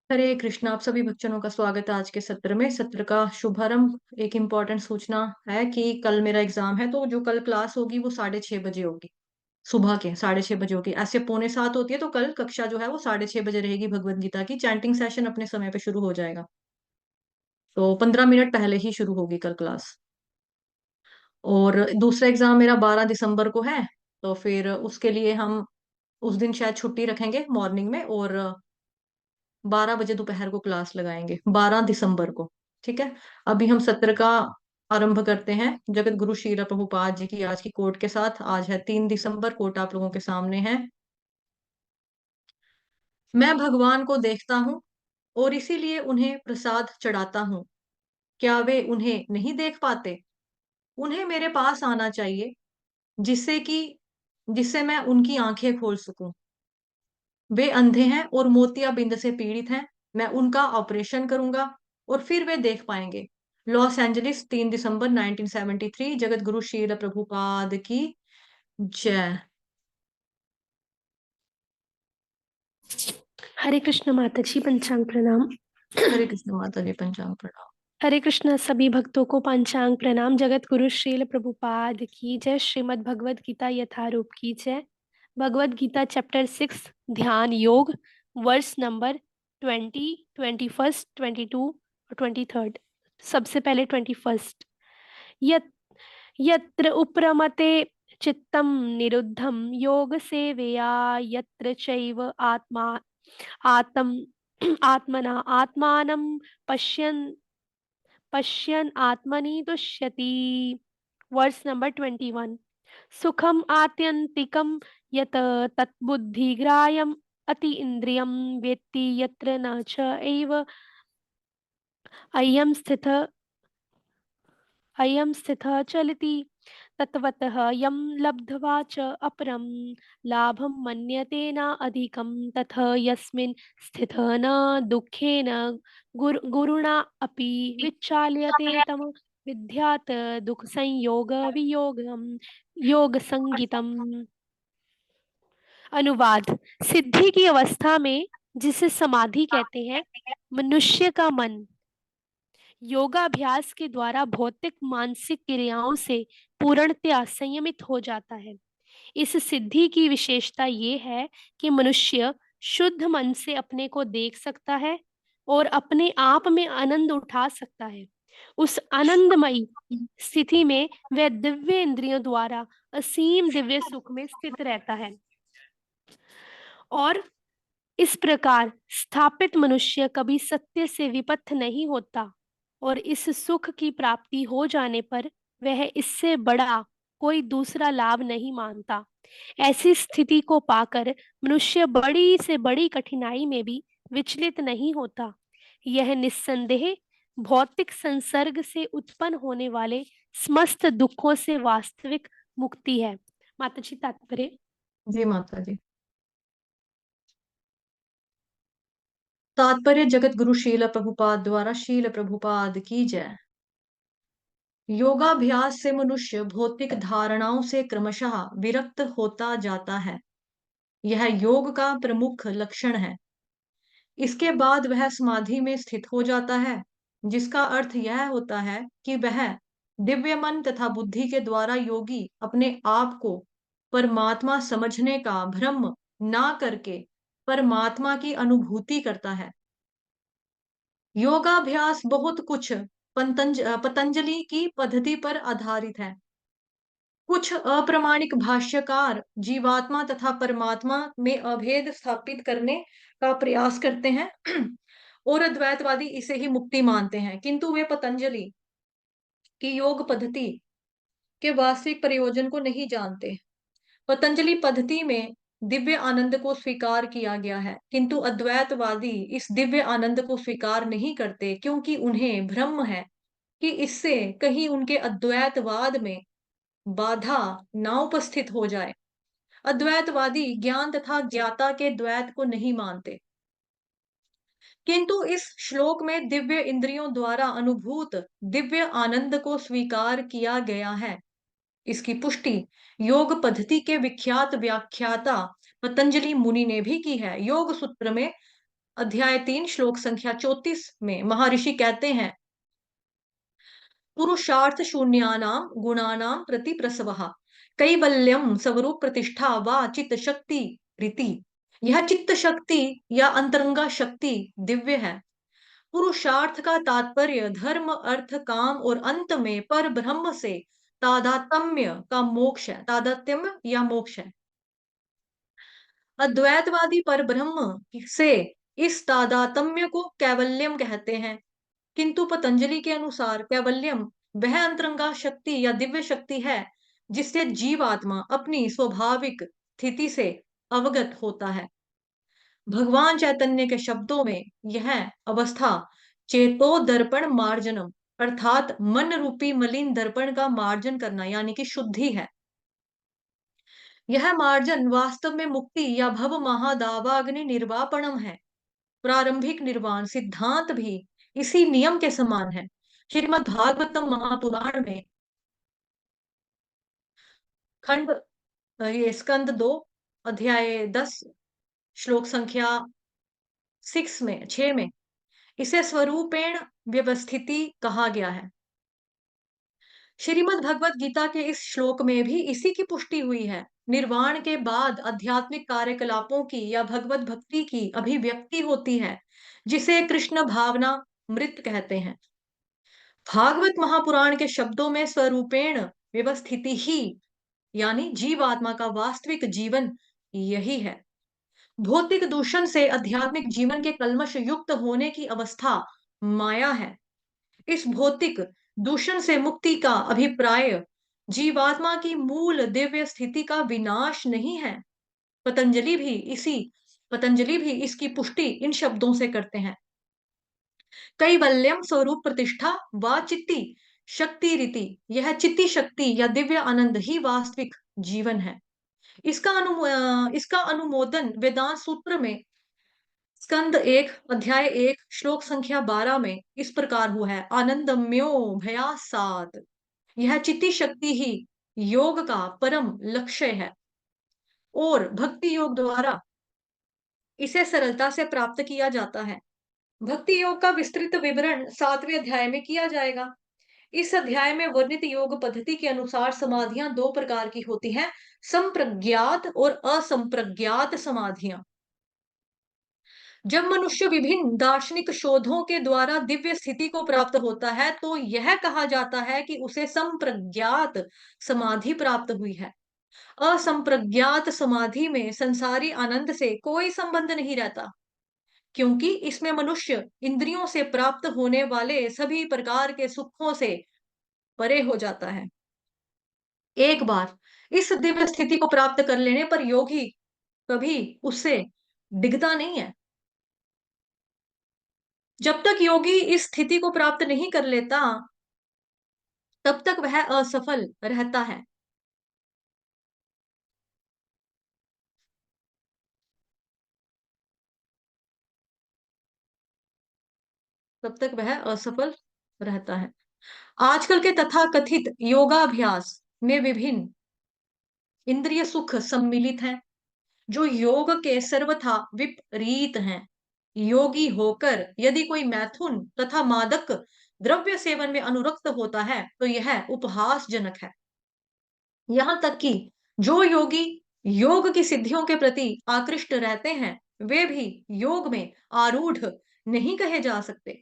हरे कृष्णा। आप सभी भक्तजनों का स्वागत है आज के सत्र में। सत्र का शुभारंभ एक इम्पोर्टेंट सूचना है कि कल मेरा एग्जाम है, तो जो कल क्लास होगी वो 6:30 बजे होगी। सुबह के 6:30 बजे होगी। ऐसे 6:45 होती है, तो कल कक्षा जो है वो 6:30 बजे रहेगी। भगवत गीता की चैंटिंग सेशन अपने समय पे शुरू हो जाएगा, तो 15 मिनट पहले ही शुरू होगी कल क्लास। और दूसरा एग्जाम मेरा 12 दिसंबर को है, तो फिर उसके लिए हम उस दिन शायद छुट्टी रखेंगे मॉर्निंग में, और 12 बजे दोपहर को क्लास लगाएंगे 12 दिसंबर को। ठीक है। अभी हम सत्र का आरंभ करते हैं जगत गुरु श्रील प्रभुपाद जी की आज की कोट के साथ। आज है 3 दिसंबर। कोट आप लोगों के सामने है। मैं भगवान को देखता हूँ और इसीलिए उन्हें प्रसाद चढ़ाता हूँ। क्या वे उन्हें नहीं देख पाते? उन्हें मेरे पास आना चाहिए, जिससे कि जिससे मैं उनकी आंखें खोल सकूं। वे अंधे हैं और मोतियाबिंद से पीड़ित हैं। मैं उनका ऑपरेशन करूंगा और फिर वे देख पाएंगे। लॉस एंजलिस 3 दिसंबर 1973। जगत गुरु श्रील प्रभुपाद की जय। हरे कृष्ण माता जी, पंचांग प्रणाम। हरे कृष्ण माता जी, पंचांग प्रणाम। हरे कृष्ण सभी भक्तों को पंचांग प्रणाम। जगत गुरु श्रील प्रभुपाद की जय। श्रीमद् भगवद गीता यथारूप की जय। भगवद गीता चैप्टर 6 ध्यान योग, वर्स नंबर 20, 21, 22 और 23। सबसे पहले 21। यत यत्र उपरमते चित्तम निरुद्धम योग सेवया यत्र चैव आत्मना आत्मानं पश्यन् पश्यन् आत्मनि तुष्यति। Verse number 21। सुखम आत्यंतिकम यत तत्बुद्धिग्राह्यम अति इंद्रियम वेत्ति यत्र न च एव अयं स्थितः चलति तत्वतः यं लब्ध्वा च अपरं लाभं मन्यते न अधिकं तथ यस्मिन् स्थितः न दुःखेन गुरुणा अपि विचाल्यते तम विद्यात् दुःख संयोग वियोगम योग संगीतम। अनुवाद। सिद्धि की अवस्था में, जिसे समाधि कहते हैं, मनुष्य का मन योगाभ्यास के द्वारा भौतिक मानसिक क्रियाओं से पूर्णतया संयमित हो जाता है। इस सिद्धि की विशेषता ये है कि मनुष्य शुद्ध मन से अपने को देख सकता है और अपने आप में आनंद उठा सकता है। उस आनंदमयी स्थिति में वह दिव्य इंद्रियों द्वारा असीम दिव्य सुख में स्थित रहता है और इस प्रकार स्थापित मनुष्य कभी सत्य से विपथ नहीं होता और इस सुख की प्राप्ति हो जाने पर वह इससे बड़ा कोई दूसरा लाभ नहीं मानता। ऐसी स्थिति को पाकर मनुष्य बड़ी से बड़ी कठिनाई में भी विचलित नहीं होता। यह निस्संदेह भौतिक संसर्ग से उत्पन्न होने वाले समस्त दुखों से वास्तविक मुक्ति है। माता जी तात्पर्य। जी माता जी। तात्पर्य। जगत गुरु श्रील प्रभुपाद द्वारा श्रील प्रभुपाद की जय। योगाभ्यास से मनुष्य भौतिक धारणाओं से क्रमशः विरक्त होता जाता है। यह योग का प्रमुख लक्षण है। इसके बाद वह समाधि में स्थित हो जाता है, जिसका अर्थ यह होता है कि वह दिव्य मन तथा बुद्धि के द्वारा योगी अपने आप को परमात्मा समझने का भ्रम ना करके परमात्मा की अनुभूति करता है। योगाभ्यास बहुत कुछ पतंजलि की पद्धति पर आधारित है। कुछ अप्रामाणिक भाष्यकार जीवात्मा तथा परमात्मा में अभेद स्थापित करने का प्रयास करते हैं और अद्वैतवादी इसे ही मुक्ति मानते हैं, किंतु वे पतंजलि की योग पद्धति के वास्तविक प्रयोजन को नहीं जानते। पतंजलि पद्धति में दिव्य आनंद को स्वीकार किया गया है, किंतु अद्वैतवादी इस दिव्य आनंद को स्वीकार नहीं करते, क्योंकि उन्हें भ्रम है कि इससे कहीं उनके अद्वैतवाद में बाधा ना उपस्थित हो जाए। अद्वैतवादी ज्ञान तथा ज्ञाता के द्वैत को नहीं मानते, किंतु इस श्लोक में दिव्य इंद्रियों द्वारा अनुभूत दिव्य आनंद को स्वीकार किया गया है। इसकी पुष्टि योग पद्धति के विख्यात व्याख्याता पतंजलि मुनि ने भी की है। योग सूत्र में अध्याय 3 श्लोक संख्या 34 में महर्षि कहते हैं, पुरुषार्थ शून्यानां गुणानां प्रति प्रसवः कैवल्यम स्वरूप प्रतिष्ठा व चित्त शक्ति रीति। यह चित्त शक्ति या अंतरंगा शक्ति दिव्य है। पुरुषार्थ का तात्पर्य धर्म, अर्थ, काम और अंत में पर ब्रह्म से तादात्म्य का मोक्ष है, तादात्म्य या मोक्ष है। अद्वैतवादी पर ब्रह्म से इस तादात्म्य को कैवल्यम कहते हैं, किंतु पतंजलि के अनुसार कैवल्यम वह अंतरंगा शक्ति या दिव्य शक्ति है जिससे जीवात्मा अपनी स्वाभाविक स्थिति से अवगत होता है। भगवान चैतन्य के शब्दों में यह अवस्था चेतो दर्पण मार्जनम अर्थात मन रूपी मलिन दर्पण का मार्जन करना यानी कि शुद्धि है। यह मार्जन वास्तव में मुक्ति या भव महादावाग्नि निर्वापणम है। प्रारंभिक निर्वाण सिद्धांत भी इसी नियम के समान है। श्रीमद् भागवतम महापुराण में खंड ये स्कंद 2 अध्याय 10 श्लोक संख्या 6 में इसे स्वरूपेण व्यवस्थिति कहा गया है। श्रीमद् भगवत गीता के इस श्लोक में भी इसी की पुष्टि हुई है। निर्वाण के बाद आध्यात्मिक कार्यकलापों की या भगवत भक्ति की अभिव्यक्ति होती है, जिसे कृष्ण भावना मृत कहते हैं। भागवत महापुराण के शब्दों में स्वरूपेण व्यवस्थिति ही यानी जीवात्मा का वास्तविक जीवन यही है। भौतिक दूषण से आध्यात्मिक जीवन के कल्मश युक्त होने की अवस्था माया है। इस भौतिक दूषण से मुक्ति का अभिप्राय जीवात्मा की मूल दिव्य स्थिति का विनाश नहीं है। पतंजलि भी इसकी पुष्टि इन शब्दों से करते हैं, कैवल्यम स्वरूप प्रतिष्ठा व चित्ती शक्ति रीति। यह चित्ती शक्ति या दिव्य आनंद ही वास्तविक जीवन है। इसका अनुमोदन वेदांत सूत्र में स्कंद 1 अध्याय 1 श्लोक संख्या 12 में इस प्रकार हुआ है, आनंदम्यो भयासात। यह चित्ती शक्ति ही योग का परम लक्ष्य है और भक्ति योग द्वारा इसे सरलता से प्राप्त किया जाता है। भक्ति योग का विस्तृत विवरण 7वें अध्याय में किया जाएगा। इस अध्याय में वर्णित योग पद्धति के अनुसार समाधियां 2 प्रकार की होती हैं, संप्रज्ञात और असंप्रज्ञात समाधियां। जब मनुष्य विभिन्न दार्शनिक शोधों के द्वारा दिव्य स्थिति को प्राप्त होता है तो यह कहा जाता है कि उसे संप्रज्ञात समाधि प्राप्त हुई है। असंप्रज्ञात समाधि में संसारी आनंद से कोई संबंध नहीं रहता, क्योंकि इसमें मनुष्य इंद्रियों से प्राप्त होने वाले सभी प्रकार के सुखों से परे हो जाता है। एक बार इस दिव्य स्थिति को प्राप्त कर लेने पर योगी कभी उससे डिगता नहीं है। जब तक योगी इस स्थिति को प्राप्त नहीं कर लेता तब तक वह असफल रहता है। तब तक वह असफल रहता है। आजकल के तथाकथित योगाभ्यास में विभिन्न इंद्रिय सुख सम्मिलित हैं, जो योग के सर्वथा विपरीत हैं। योगी होकर यदि कोई मैथुन तथा मादक द्रव्य सेवन में अनुरक्त होता है तो यह उपहासजनक है। यहाँ तक कि जो योगी योग की सिद्धियों के प्रति आकृष्ट रहते हैं वे भी योग में आरूढ़ नहीं कहे जा सकते।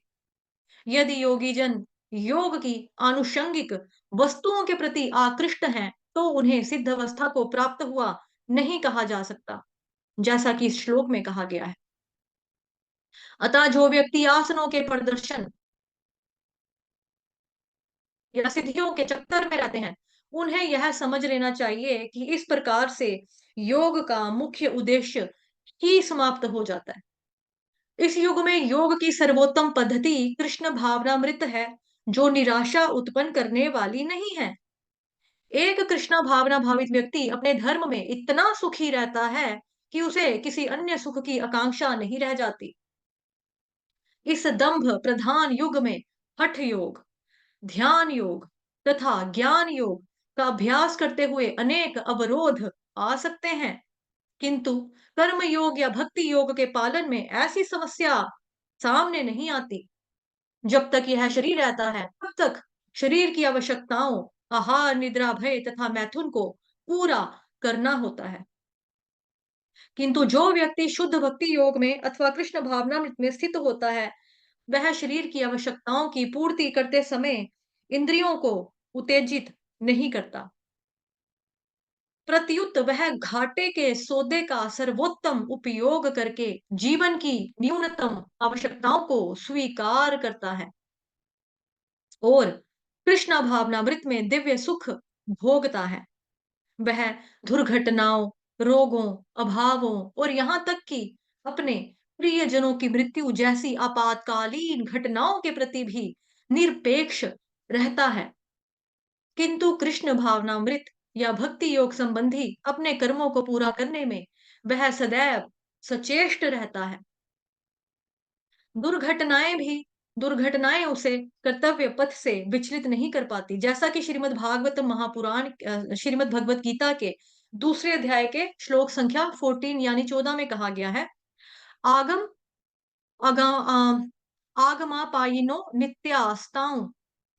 यदि योगी जन योग की आनुषंगिक वस्तुओं के प्रति आकृष्ट हैं तो उन्हें सिद्ध अवस्था को प्राप्त हुआ नहीं कहा जा सकता, जैसा कि इस श्लोक में कहा गया है। अतः जो व्यक्ति आसनों के प्रदर्शन या सिद्धियों के चक्कर में रहते हैं उन्हें यह समझ लेना चाहिए कि इस प्रकार से योग का मुख्य उद्देश्य ही समाप्त हो जाता है। इस युग में योग की सर्वोत्तम पद्धति कृष्ण भावनामृत है, जो निराशा उत्पन्न करने वाली नहीं है। एक कृष्णा भावना भावित व्यक्ति अपने धर्म में इतना सुखी रहता है कि उसे किसी अन्य सुख की आकांक्षा नहीं रह जाती। इस दंभ प्रधान युग में हठ योग, ध्यान योग तथा ज्ञान योग का अभ्यास करते हुए अनेक अवरोध आ सकते हैं, किंतु कर्म योग या भक्ति योग के पालन में ऐसी समस्या सामने नहीं आती। जब तक यह शरीर रहता है, तब तक शरीर की आवश्यकताओं, आहार, निद्रा, भय तथा मैथुन को पूरा करना होता है। किंतु जो व्यक्ति शुद्ध भक्ति योग में अथवा कृष्ण भावनामृत में स्थित होता है, वह शरीर की आवश्यकताओं की पूर्ति करते समय इंद्रियों को उत्तेजित नहीं करता। प्रत्युत वह घाटे के सौदे का सर्वोत्तम उपयोग करके जीवन की न्यूनतम आवश्यकताओं को स्वीकार करता है और कृष्ण भावनामृत में दिव्य सुख भोगता है। वह दुर्घटनाओं, रोगों, अभावों और यहाँ तक कि अपने प्रियजनों की मृत्यु जैसी आपातकालीन घटनाओं के प्रति भी निरपेक्ष रहता है। किंतु कृष्ण भावनामृत या भक्ति योग संबंधी अपने कर्मों को पूरा करने में वह सदैव सचेष्ट रहता है। दुर्घटनाएं भी दुर्घटनाएं उसे कर्तव्य पथ से विचलित नहीं कर पाती, जैसा कि श्रीमद् भागवत महापुराण श्रीमद् भगवत गीता के दूसरे अध्याय के श्लोक संख्या 14 यानी 14 में कहा गया है, आगम अगा आगमापायिनो नित्यास्तां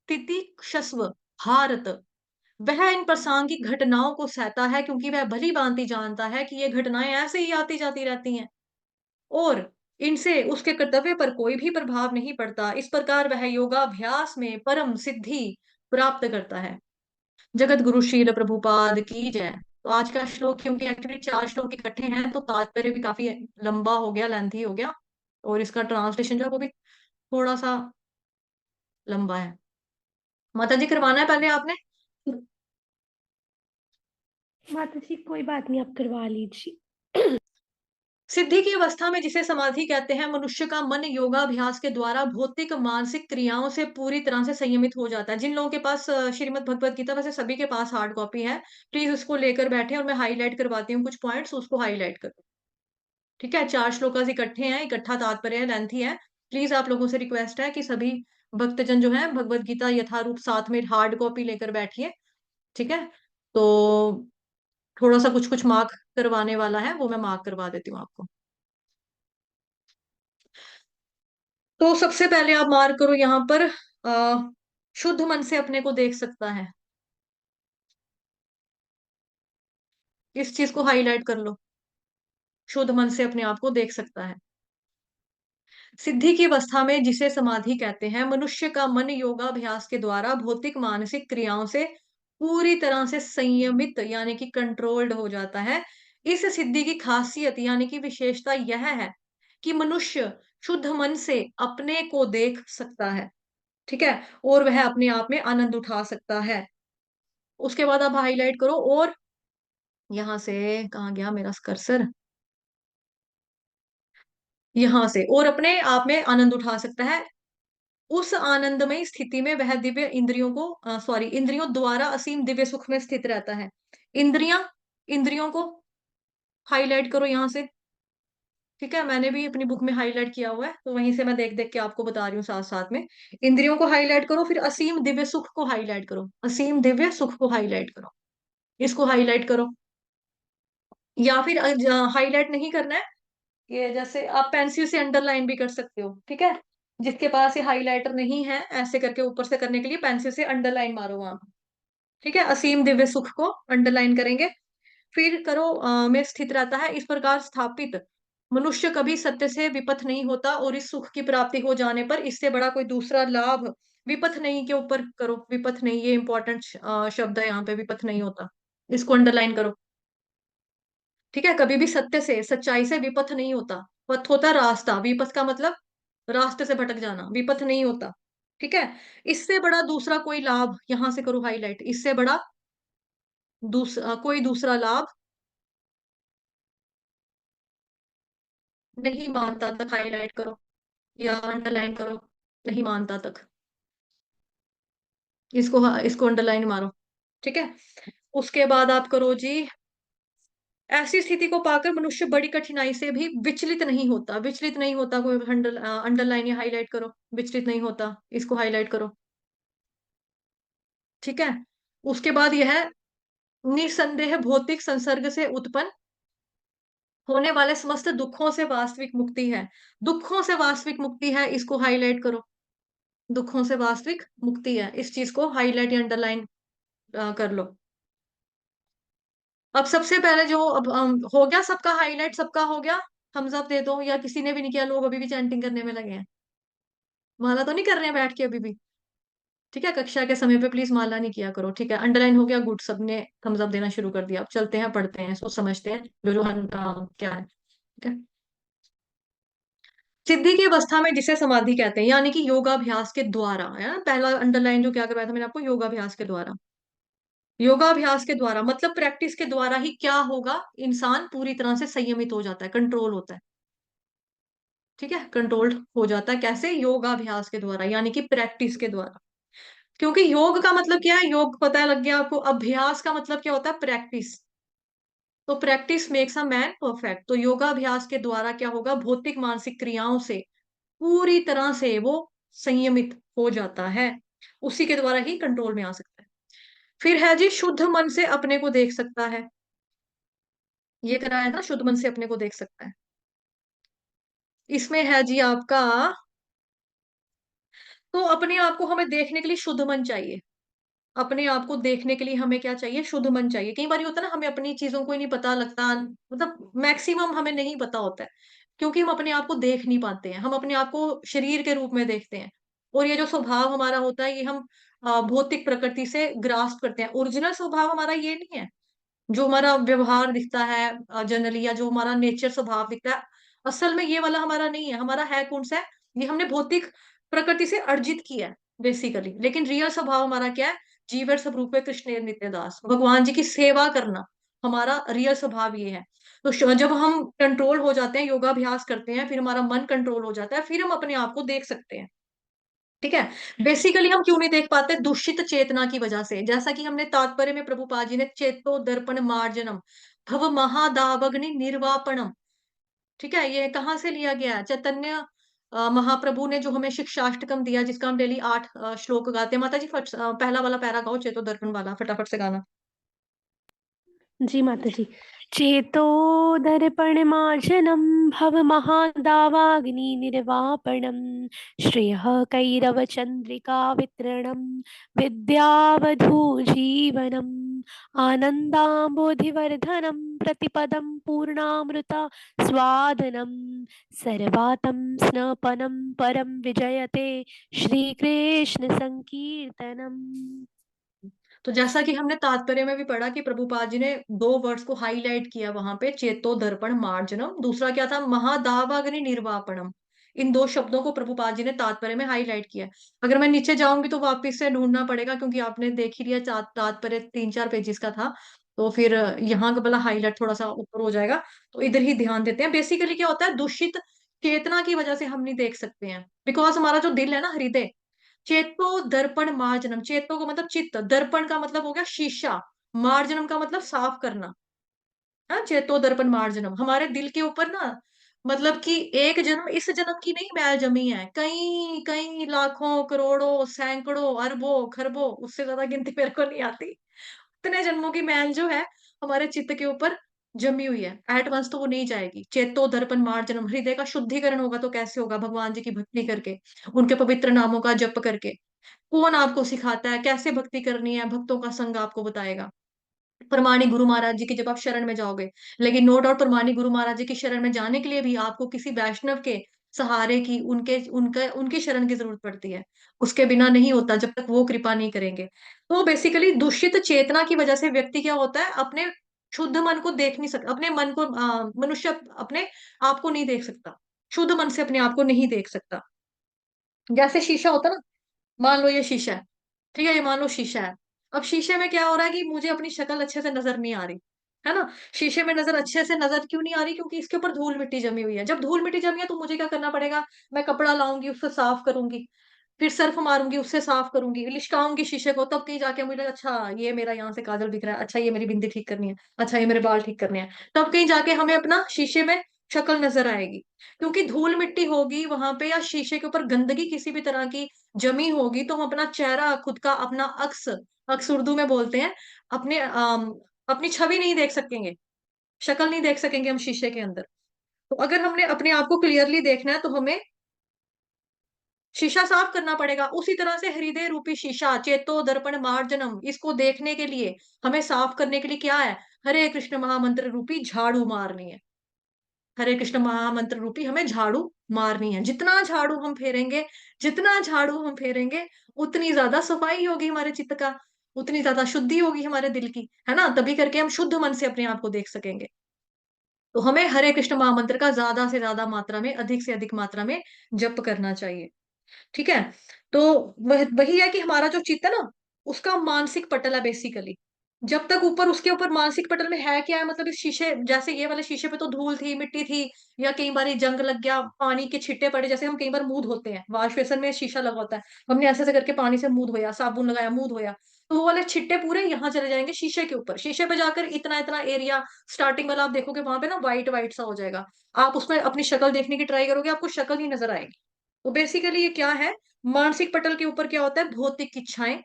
तितिक्षस्व भारत। वह इन प्रासंगिक घटनाओं को सहता है क्योंकि वह भली भांति जानता है कि ये घटनाएं ऐसे ही आती जाती रहती हैं और इनसे उसके कर्तव्य पर कोई भी प्रभाव नहीं पड़ता। इस प्रकार वह योगाभ्यास में परम सिद्धि प्राप्त करता है। जगत गुरु श्रील प्रभुपाद की जय। तो आज का श्लोक, क्योंकि एक्चुअली 4 श्लोक इकट्ठे हैं तो तात्पर्य भी काफी लंबा हो गया, लेंथी हो गया और इसका ट्रांसलेशन जो है वो भी थोड़ा सा लंबा है। माता जी करवाना है पहले आपने? माता जी कोई बात नहीं, आप करवा लीजिए। सिद्धि की अवस्था में जिसे समाधि कहते हैं, मनुष्य का मन योगाभ्यास के द्वारा भौतिक मानसिक क्रियाओं से पूरी तरह से संयमित हो जाता है। जिन लोगों के पास श्रीमद् भगवत गीता, वैसे सभी के पास हार्ड कॉपी है, प्लीज उसको लेकर बैठे और मैं हाईलाइट करवाती हूँ कुछ पॉइंट्स, उसको हाईलाइट करो। ठीक है, 4 श्लोकास इकट्ठे हैं, इकट्ठा तात्पर्य है, लेंथी है। प्लीज आप लोगों से रिक्वेस्ट है कि सभी भक्तजन जो है भगवत गीता यथारूप साथ में हार्ड कॉपी लेकर बैठिए। ठीक है, तो थोड़ा सा कुछ कुछ मार्क करवाने वाला है, वो मैं मार्क करवा देती हूँ आपको। तो सबसे पहले आप मार्क करो यहाँ पर, शुद्ध मन से अपने को देख सकता है। इस चीज को हाईलाइट कर लो, शुद्ध मन से अपने आप को देख सकता है। सिद्धि की अवस्था में जिसे समाधि कहते हैं, मनुष्य का मन योगाभ्यास के द्वारा भौतिक मानसिक क्रियाओं से पूरी तरह से संयमित यानी कि कंट्रोल्ड हो जाता है। इस सिद्धि की खासियत यानी कि विशेषता यह है कि मनुष्य शुद्ध मन से अपने को देख सकता है। ठीक है, और वह अपने आप में आनंद उठा सकता है। उसके बाद आप हाईलाइट करो और यहाँ से, कहाँ गया मेरा कर्सर, यहाँ से, और अपने आप में आनंद उठा सकता है। उस आनंदमय स्थिति में वह दिव्य इंद्रियों को सॉरी इंद्रियों द्वारा असीम दिव्य सुख में स्थित रहता है। इंद्रियां, इंद्रियों को हाईलाइट करो यहाँ से। ठीक है, मैंने भी अपनी बुक में हाईलाइट किया हुआ है, तो वहीं से मैं देख देख के आपको बता रही हूँ साथ साथ में। इंद्रियों को हाईलाइट करो, फिर असीम दिव्य सुख को हाईलाइट करो, असीम दिव्य सुख को हाईलाइट करो, इसको हाईलाइट करो। या फिर हाईलाइट नहीं करना है, ये जैसे आप पेंसिल से अंडरलाइन भी कर सकते हो। ठीक है, जिसके पास ये हाइलाइटर नहीं है, ऐसे करके ऊपर से करने के लिए पेंसिल से अंडरलाइन मारो वहां। ठीक है, असीम दिव्य सुख को अंडरलाइन करेंगे। फिर करो में स्थित रहता है। इस प्रकार स्थापित मनुष्य कभी सत्य से विपथ नहीं होता और इस सुख की प्राप्ति हो जाने पर इससे बड़ा कोई दूसरा लाभ, विपथ नहीं के ऊपर करो, विपथ नहीं, ये इंपॉर्टेंट शब्द है यहाँ पे, विपथ नहीं होता, इसको अंडरलाइन करो। ठीक है, कभी भी सत्य से, सच्चाई से विपथ नहीं होता। पथ होता रास्ता, विपथ का मतलब रास्ते से भटक जाना, विपथ नहीं होता। ठीक है, इससे बड़ा दूसरा कोई लाभ, यहां से करो हाईलाइट, इससे बड़ा कोई दूसरा लाभ नहीं मानता तक हाईलाइट करो या अंडरलाइन करो, नहीं मानता तक, इसको अंडरलाइन मारो। ठीक है, उसके बाद आप करो जी, ऐसी स्थिति को पाकर मनुष्य बड़ी कठिनाई से भी विचलित नहीं होता, विचलित नहीं होता, कोई अंडरलाइन या हाईलाइट करो, विचलित नहीं होता, इसको हाईलाइट करो। ठीक है, उसके बाद यह निसंदेह भौतिक संसर्ग से उत्पन्न होने वाले समस्त दुखों से वास्तविक मुक्ति है। दुखों से वास्तविक मुक्ति है, इसको हाईलाइट करो। दुखों से वास्तविक मुक्ति है, इस चीज को हाईलाइट या अंडरलाइन कर लो। अब सबसे पहले जो अब हो गया सबका हाईलाइट, सबका हो गया। थम्स अप दे दो, या किसी ने भी नहीं किया, लोग अभी भी चैंटिंग करने में लगे हैं। माला तो नहीं कर रहे हैं बैठ के अभी भी? ठीक है, कक्षा के समय पे प्लीज माला नहीं किया करो। ठीक है, अंडरलाइन हो गया, गुड, सबने थम्स अप देना शुरू कर दिया। अब चलते हैं, पढ़ते हैं, इसको समझते हैं जो जो हम क्या है। ठीक है। सिद्धि की अवस्था में जिसे समाधि कहते हैं, यानी कि योगाभ्यास के द्वारा, है ना, पहला अंडरलाइन जो क्या करवाया था मैंने आपको, योगाभ्यास के द्वारा। योगाभ्यास के द्वारा मतलब प्रैक्टिस के द्वारा ही क्या होगा, इंसान पूरी तरह से संयमित हो जाता है, कंट्रोल होता है। ठीक है, कंट्रोल्ड हो जाता है कैसे, योगाभ्यास के द्वारा, यानी कि प्रैक्टिस के द्वारा। क्योंकि योग का मतलब क्या है, योग पता लग गया आपको। अभ्यास का मतलब क्या होता है, प्रैक्टिस। तो practice makes a man perfect. तो योगाभ्यास के द्वारा क्या होगा, भौतिक मानसिक क्रियाओं से पूरी तरह से वो संयमित हो जाता है। उसी के द्वारा ही कंट्रोल में आ सकता है। फिर है जी, शुद्ध मन से अपने को देख सकता है। ये कराया था, शुद्ध मन से अपने को देख सकता है। इसमें है जी आपका, तो अपने आप को हमें देखने के लिए शुद्ध मन चाहिए। अपने आप को देखने के लिए हमें क्या चाहिए, शुद्ध मन चाहिए। कई बार ये होता है ना, हमें अपनी चीजों को ही नहीं पता लगता, मतलब मैक्सिमम हमें नहीं पता होता है, क्योंकि हम अपने आप को देख नहीं पाते हैं। हम अपने आप को शरीर के रूप में देखते हैं, और ये जो स्वभाव हमारा होता है, ये हम भौतिक प्रकृति से ग्रास्प करते हैं। ओरिजिनल स्वभाव हमारा ये नहीं है। जो हमारा व्यवहार दिखता है जनरली, या जो हमारा नेचर स्वभाव दिखता है, असल में ये वाला हमारा नहीं है। हमारा है कौन सा है, ये हमने भौतिक प्रकृति से अर्जित किया है बेसिकली। लेकिन रियल स्वभाव हमारा क्या है, जीवन स्वरूप कृष्ण नित्य दास, भगवान जी की सेवा करना हमारा रियल स्वभाव ये है। तो जब हम कंट्रोल हो जाते हैं, योगाभ्यास करते हैं, फिर हमारा मन कंट्रोल हो जाता है, फिर हम अपने आप को देख सकते हैं। ठीक है। बेसिकली हम क्यों नहीं देख पाते, दूषित चेतना की वजह से। जैसा कि हमने तात्पर्य में प्रभुपाद जी ने चेतो दर्पण मार्जनम भव महादावग्नि निर्वापणम, ठीक है, ये कहाँ से लिया गया है, चैतन्य महाप्रभु ने जो हमें शिक्षाष्टकम दिया, जिसका हम डेली 8 श्लोक गाते हैं। माता जी पहला वाला पैरा गाओ, चेतो दर्पण वाला, फटाफट से गाना। जी माता जी। चेतोदर्पणमार्जनं भवमहादावाग्निनिर्वापणं श्रेयः कैरवचन्द्रिकावितरणं विद्यावधूजीवनम् आनन्दाम्बोधिवर्धनं प्रतिपदं पूर्णामृता स्वादनं सर्वातं स्नपनं परं विजयते श्रीकृष्णसङ्कीर्तनम्। तो जैसा कि हमने तात्पर्य में भी पढ़ा कि प्रभुपाद जी ने 2 वर्ड्स को हाईलाइट किया वहां पे, चेतो दर्पण मार्जनम, दूसरा क्या था, महादावाग्नि निर्वापणम। इन 2 शब्दों को प्रभुपाद जी ने तात्पर्य में हाईलाइट किया। अगर मैं नीचे जाऊंगी तो वापिस से ढूंढना पड़ेगा, क्योंकि आपने देख ही लिया तात्पर्य 3-4 पेजेस का था। तो फिर यहाँ का वाला हाईलाइट थोड़ा सा ऊपर हो जाएगा। तो इधर ही ध्यान देते हैं। बेसिकली क्या होता है, दूषित चेतना की वजह से हम नहीं देख सकते हैं, बिकॉज हमारा जो दिल है ना, हृदय, चेतो दर्पण मार्जनम, चेतो का मतलब चित्त, दर्पण का मतलब हो गया शीशा, मार्जनम का मतलब साफ करना। हाँ, चेतो दर्पण मार्जनम, हमारे दिल के ऊपर ना, मतलब कि एक जन्म, इस जन्म की नहीं मैल जमी है, कई कई लाखों करोड़ों सैकड़ों अरबों खरबों, उससे ज्यादा गिनती मेरे को नहीं आती, इतने जन्मों की मैल जो है हमारे चित्त के ऊपर जमी हुई है। एट वंस तो वो नहीं जाएगी। चेतो दर्पण मार्जनम, हृदय का शुद्धिकरण होगा तो कैसे होगा, भगवान जी की भक्ति करके, उनके पवित्र नामों का जप करके। कौन आपको सिखाता है कैसे भक्ति करनी है, भक्तों का संग आपको बताएगा, परमाणी गुरु महाराज जी की जब आप शरण में जाओगे। लेकिन नो डाउट परमाणी गुरु महाराज जी की शरण में जाने के लिए भी आपको किसी वैष्णव के सहारे की, उनके उनका उनकी शरण की जरूरत पड़ती है। उसके बिना नहीं होता, जब तक वो कृपा नहीं करेंगे। तो बेसिकली दूषित चेतना की वजह से व्यक्ति क्या होता है, अपने शुद्ध मन को देख नहीं सकता, अपने मन को मनुष्य अपने आप को नहीं देख सकता, शुद्ध मन से अपने आप को नहीं देख सकता। जैसे शीशा होता है ना, मान लो ये शीशा है, ठीक है, ये मान लो शीशा है। अब शीशे में क्या हो रहा है कि मुझे अपनी शक्ल अच्छे से नजर नहीं आ रही, है ना। शीशे में नजर अच्छे से नजर क्यों नहीं आ रही, क्योंकि इसके ऊपर धूल मिट्टी जमी हुई है। जब धूल मिट्टी जमी है तो मुझे क्या करना पड़ेगा, मैं कपड़ा लाऊंगी, उससे साफ करूंगी, फिर सर्फ मारूंगी, उससे साफ करूंगी, लिशकाऊंगी शीशे को, तब कहीं जाके मुझे अच्छा ये मेरा यहाँ से काजल दिख रहा है, अच्छा ये मेरी बिंदी ठीक करनी है, अच्छा ये मेरे बाल ठीक करने हैं, तब कहीं जाके हमें अपना शीशे में शक्ल नजर आएगी। क्योंकि धूल मिट्टी होगी वहां पे, या शीशे के ऊपर गंदगी किसी भी तरह की जमी होगी, तो हम अपना चेहरा, खुद का अपना अक्स, अक्स उर्दू में बोलते हैं, अपने अपनी छवि नहीं देख सकेंगे। शक्ल नहीं देख सकेंगे हम शीशे के अंदर। तो अगर हमने अपने आप को क्लियरली देखना है तो हमें शीशा साफ करना पड़ेगा। उसी तरह से हृदय रूपी शीशा, चेतो दर्पण मार्जनम, इसको देखने के लिए, हमें साफ करने के लिए क्या है? हरे कृष्ण महामंत्र रूपी झाड़ू मारनी है। हरे कृष्ण महामंत्र रूपी हमें झाड़ू मारनी है। जितना झाड़ू हम फेरेंगे, जितना झाड़ू हम फेरेंगे, उतनी ज्यादा सफाई होगी हमारे चित्त का, उतनी ज्यादा शुद्धि होगी हमारे दिल की, है ना? तभी करके हम शुद्ध मन से अपने आप को देख सकेंगे। तो हमें हरे कृष्ण महामंत्र का ज्यादा से ज्यादा मात्रा में, अधिक से अधिक मात्रा में जप करना चाहिए। ठीक है। तो वही है कि हमारा जो चित्त है ना, उसका मानसिक पटल है बेसिकली। जब तक ऊपर, उसके ऊपर मानसिक पटल में है क्या है, मतलब इस शीशे, जैसे ये वाले शीशे पे तो धूल थी, मिट्टी थी, या कई बार जंग लग गया, पानी के छिट्टे पड़े, जैसे हम कई बार मुंह धोते हैं, वॉश बेसिन में शीशा लगा होता है, हमने ऐसे ऐसे करके पानी से मुंह धोया, साबुन लगाया, मुंह धोया, तो वो वाले छिट्टे पूरे यहाँ चले जाएंगे शीशे के ऊपर। शीशे पे जाकर इतना इतना एरिया, स्टार्टिंग वाला आप देखोगे वहां पे ना व्हाइट व्हाइट सा हो जाएगा। आप उसमें अपनी शक्ल देखने की ट्राई करोगे, आपको शक्ल ही नजर आएगी। तो बेसिकली ये क्या है? मानसिक पटल के ऊपर क्या होता है? भौतिक इच्छाएं,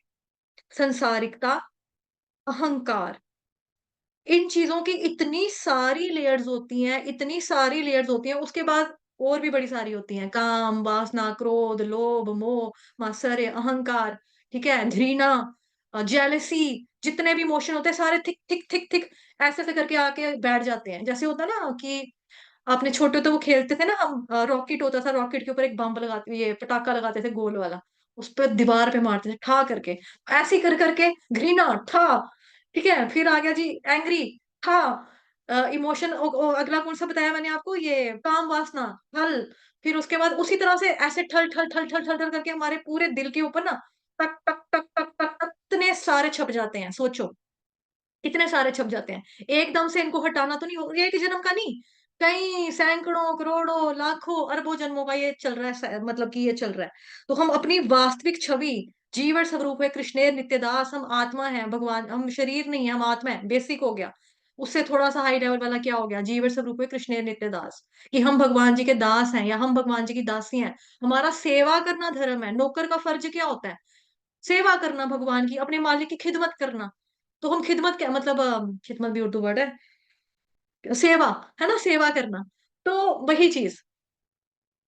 संसारिकता, अहंकार, इन चीजों की इतनी सारी लेयर्स होती हैं, इतनी सारी लेयर्स होती हैं। उसके बाद और भी बड़ी सारी होती हैं, काम, वासना, क्रोध, लोभ, मोह, मात्सर्य, अहंकार, ठीक है, घृणा, जेलसी, जितने भी इमोशन होते हैं सारे थिक थिक थिक थिक ऐसे ऐसे करके आके बैठ जाते हैं। जैसे होता है ना कि आपने छोटे तो वो खेलते थे ना हम, रॉकेट होता था, रॉकेट के ऊपर एक बम लगाते, ये पटाखा लगाते थे गोल वाला, उस पर दीवार पे मारते थे ठा करके, ऐसे ही कर करके, घृणा ठा, ठीक है, फिर आ गया जी एंग्री ठा, इमोशन, अगला कौन सा बताया मैंने आपको, ये काम वासना, ठल, फिर उसके बाद उसी तरह से ऐसे ठल ठल ठल ठल ठल ठल करके हमारे पूरे दिल के ऊपर ना टक टक टक टक टक टक इतने सारे छप जाते हैं, सोचो कितने सारे छप जाते हैं। एकदम से इनको हटाना तो नहीं हो, एक जन्म का नहीं, कई सैकड़ों करोड़ों लाखों अरबों जन्मों का ये चल रहा है, मतलब कि ये चल रहा है। तो हम अपनी वास्तविक छवि, जीवन स्वरूप है कृष्णेर नित्यदास, हम आत्मा है भगवान, हम शरीर नहीं है, हम आत्मा है, बेसिक हो गया। उससे थोड़ा सा हाई लेवल वाला क्या हो गया? जीवन स्वरूप है कृष्णेर नित्यदास, कि हम भगवान जी के दास हैं या हम भगवान जी की दासी हैं। हमारा सेवा करना धर्म है। नौकर का फर्ज क्या होता है? सेवा करना भगवान की, अपने मालिक की खिदमत करना। तो हम खिदमत क्या मतलब, खिदमत भी उर्दू वर्ड है, सेवा, है ना, सेवा करना। तो वही चीज।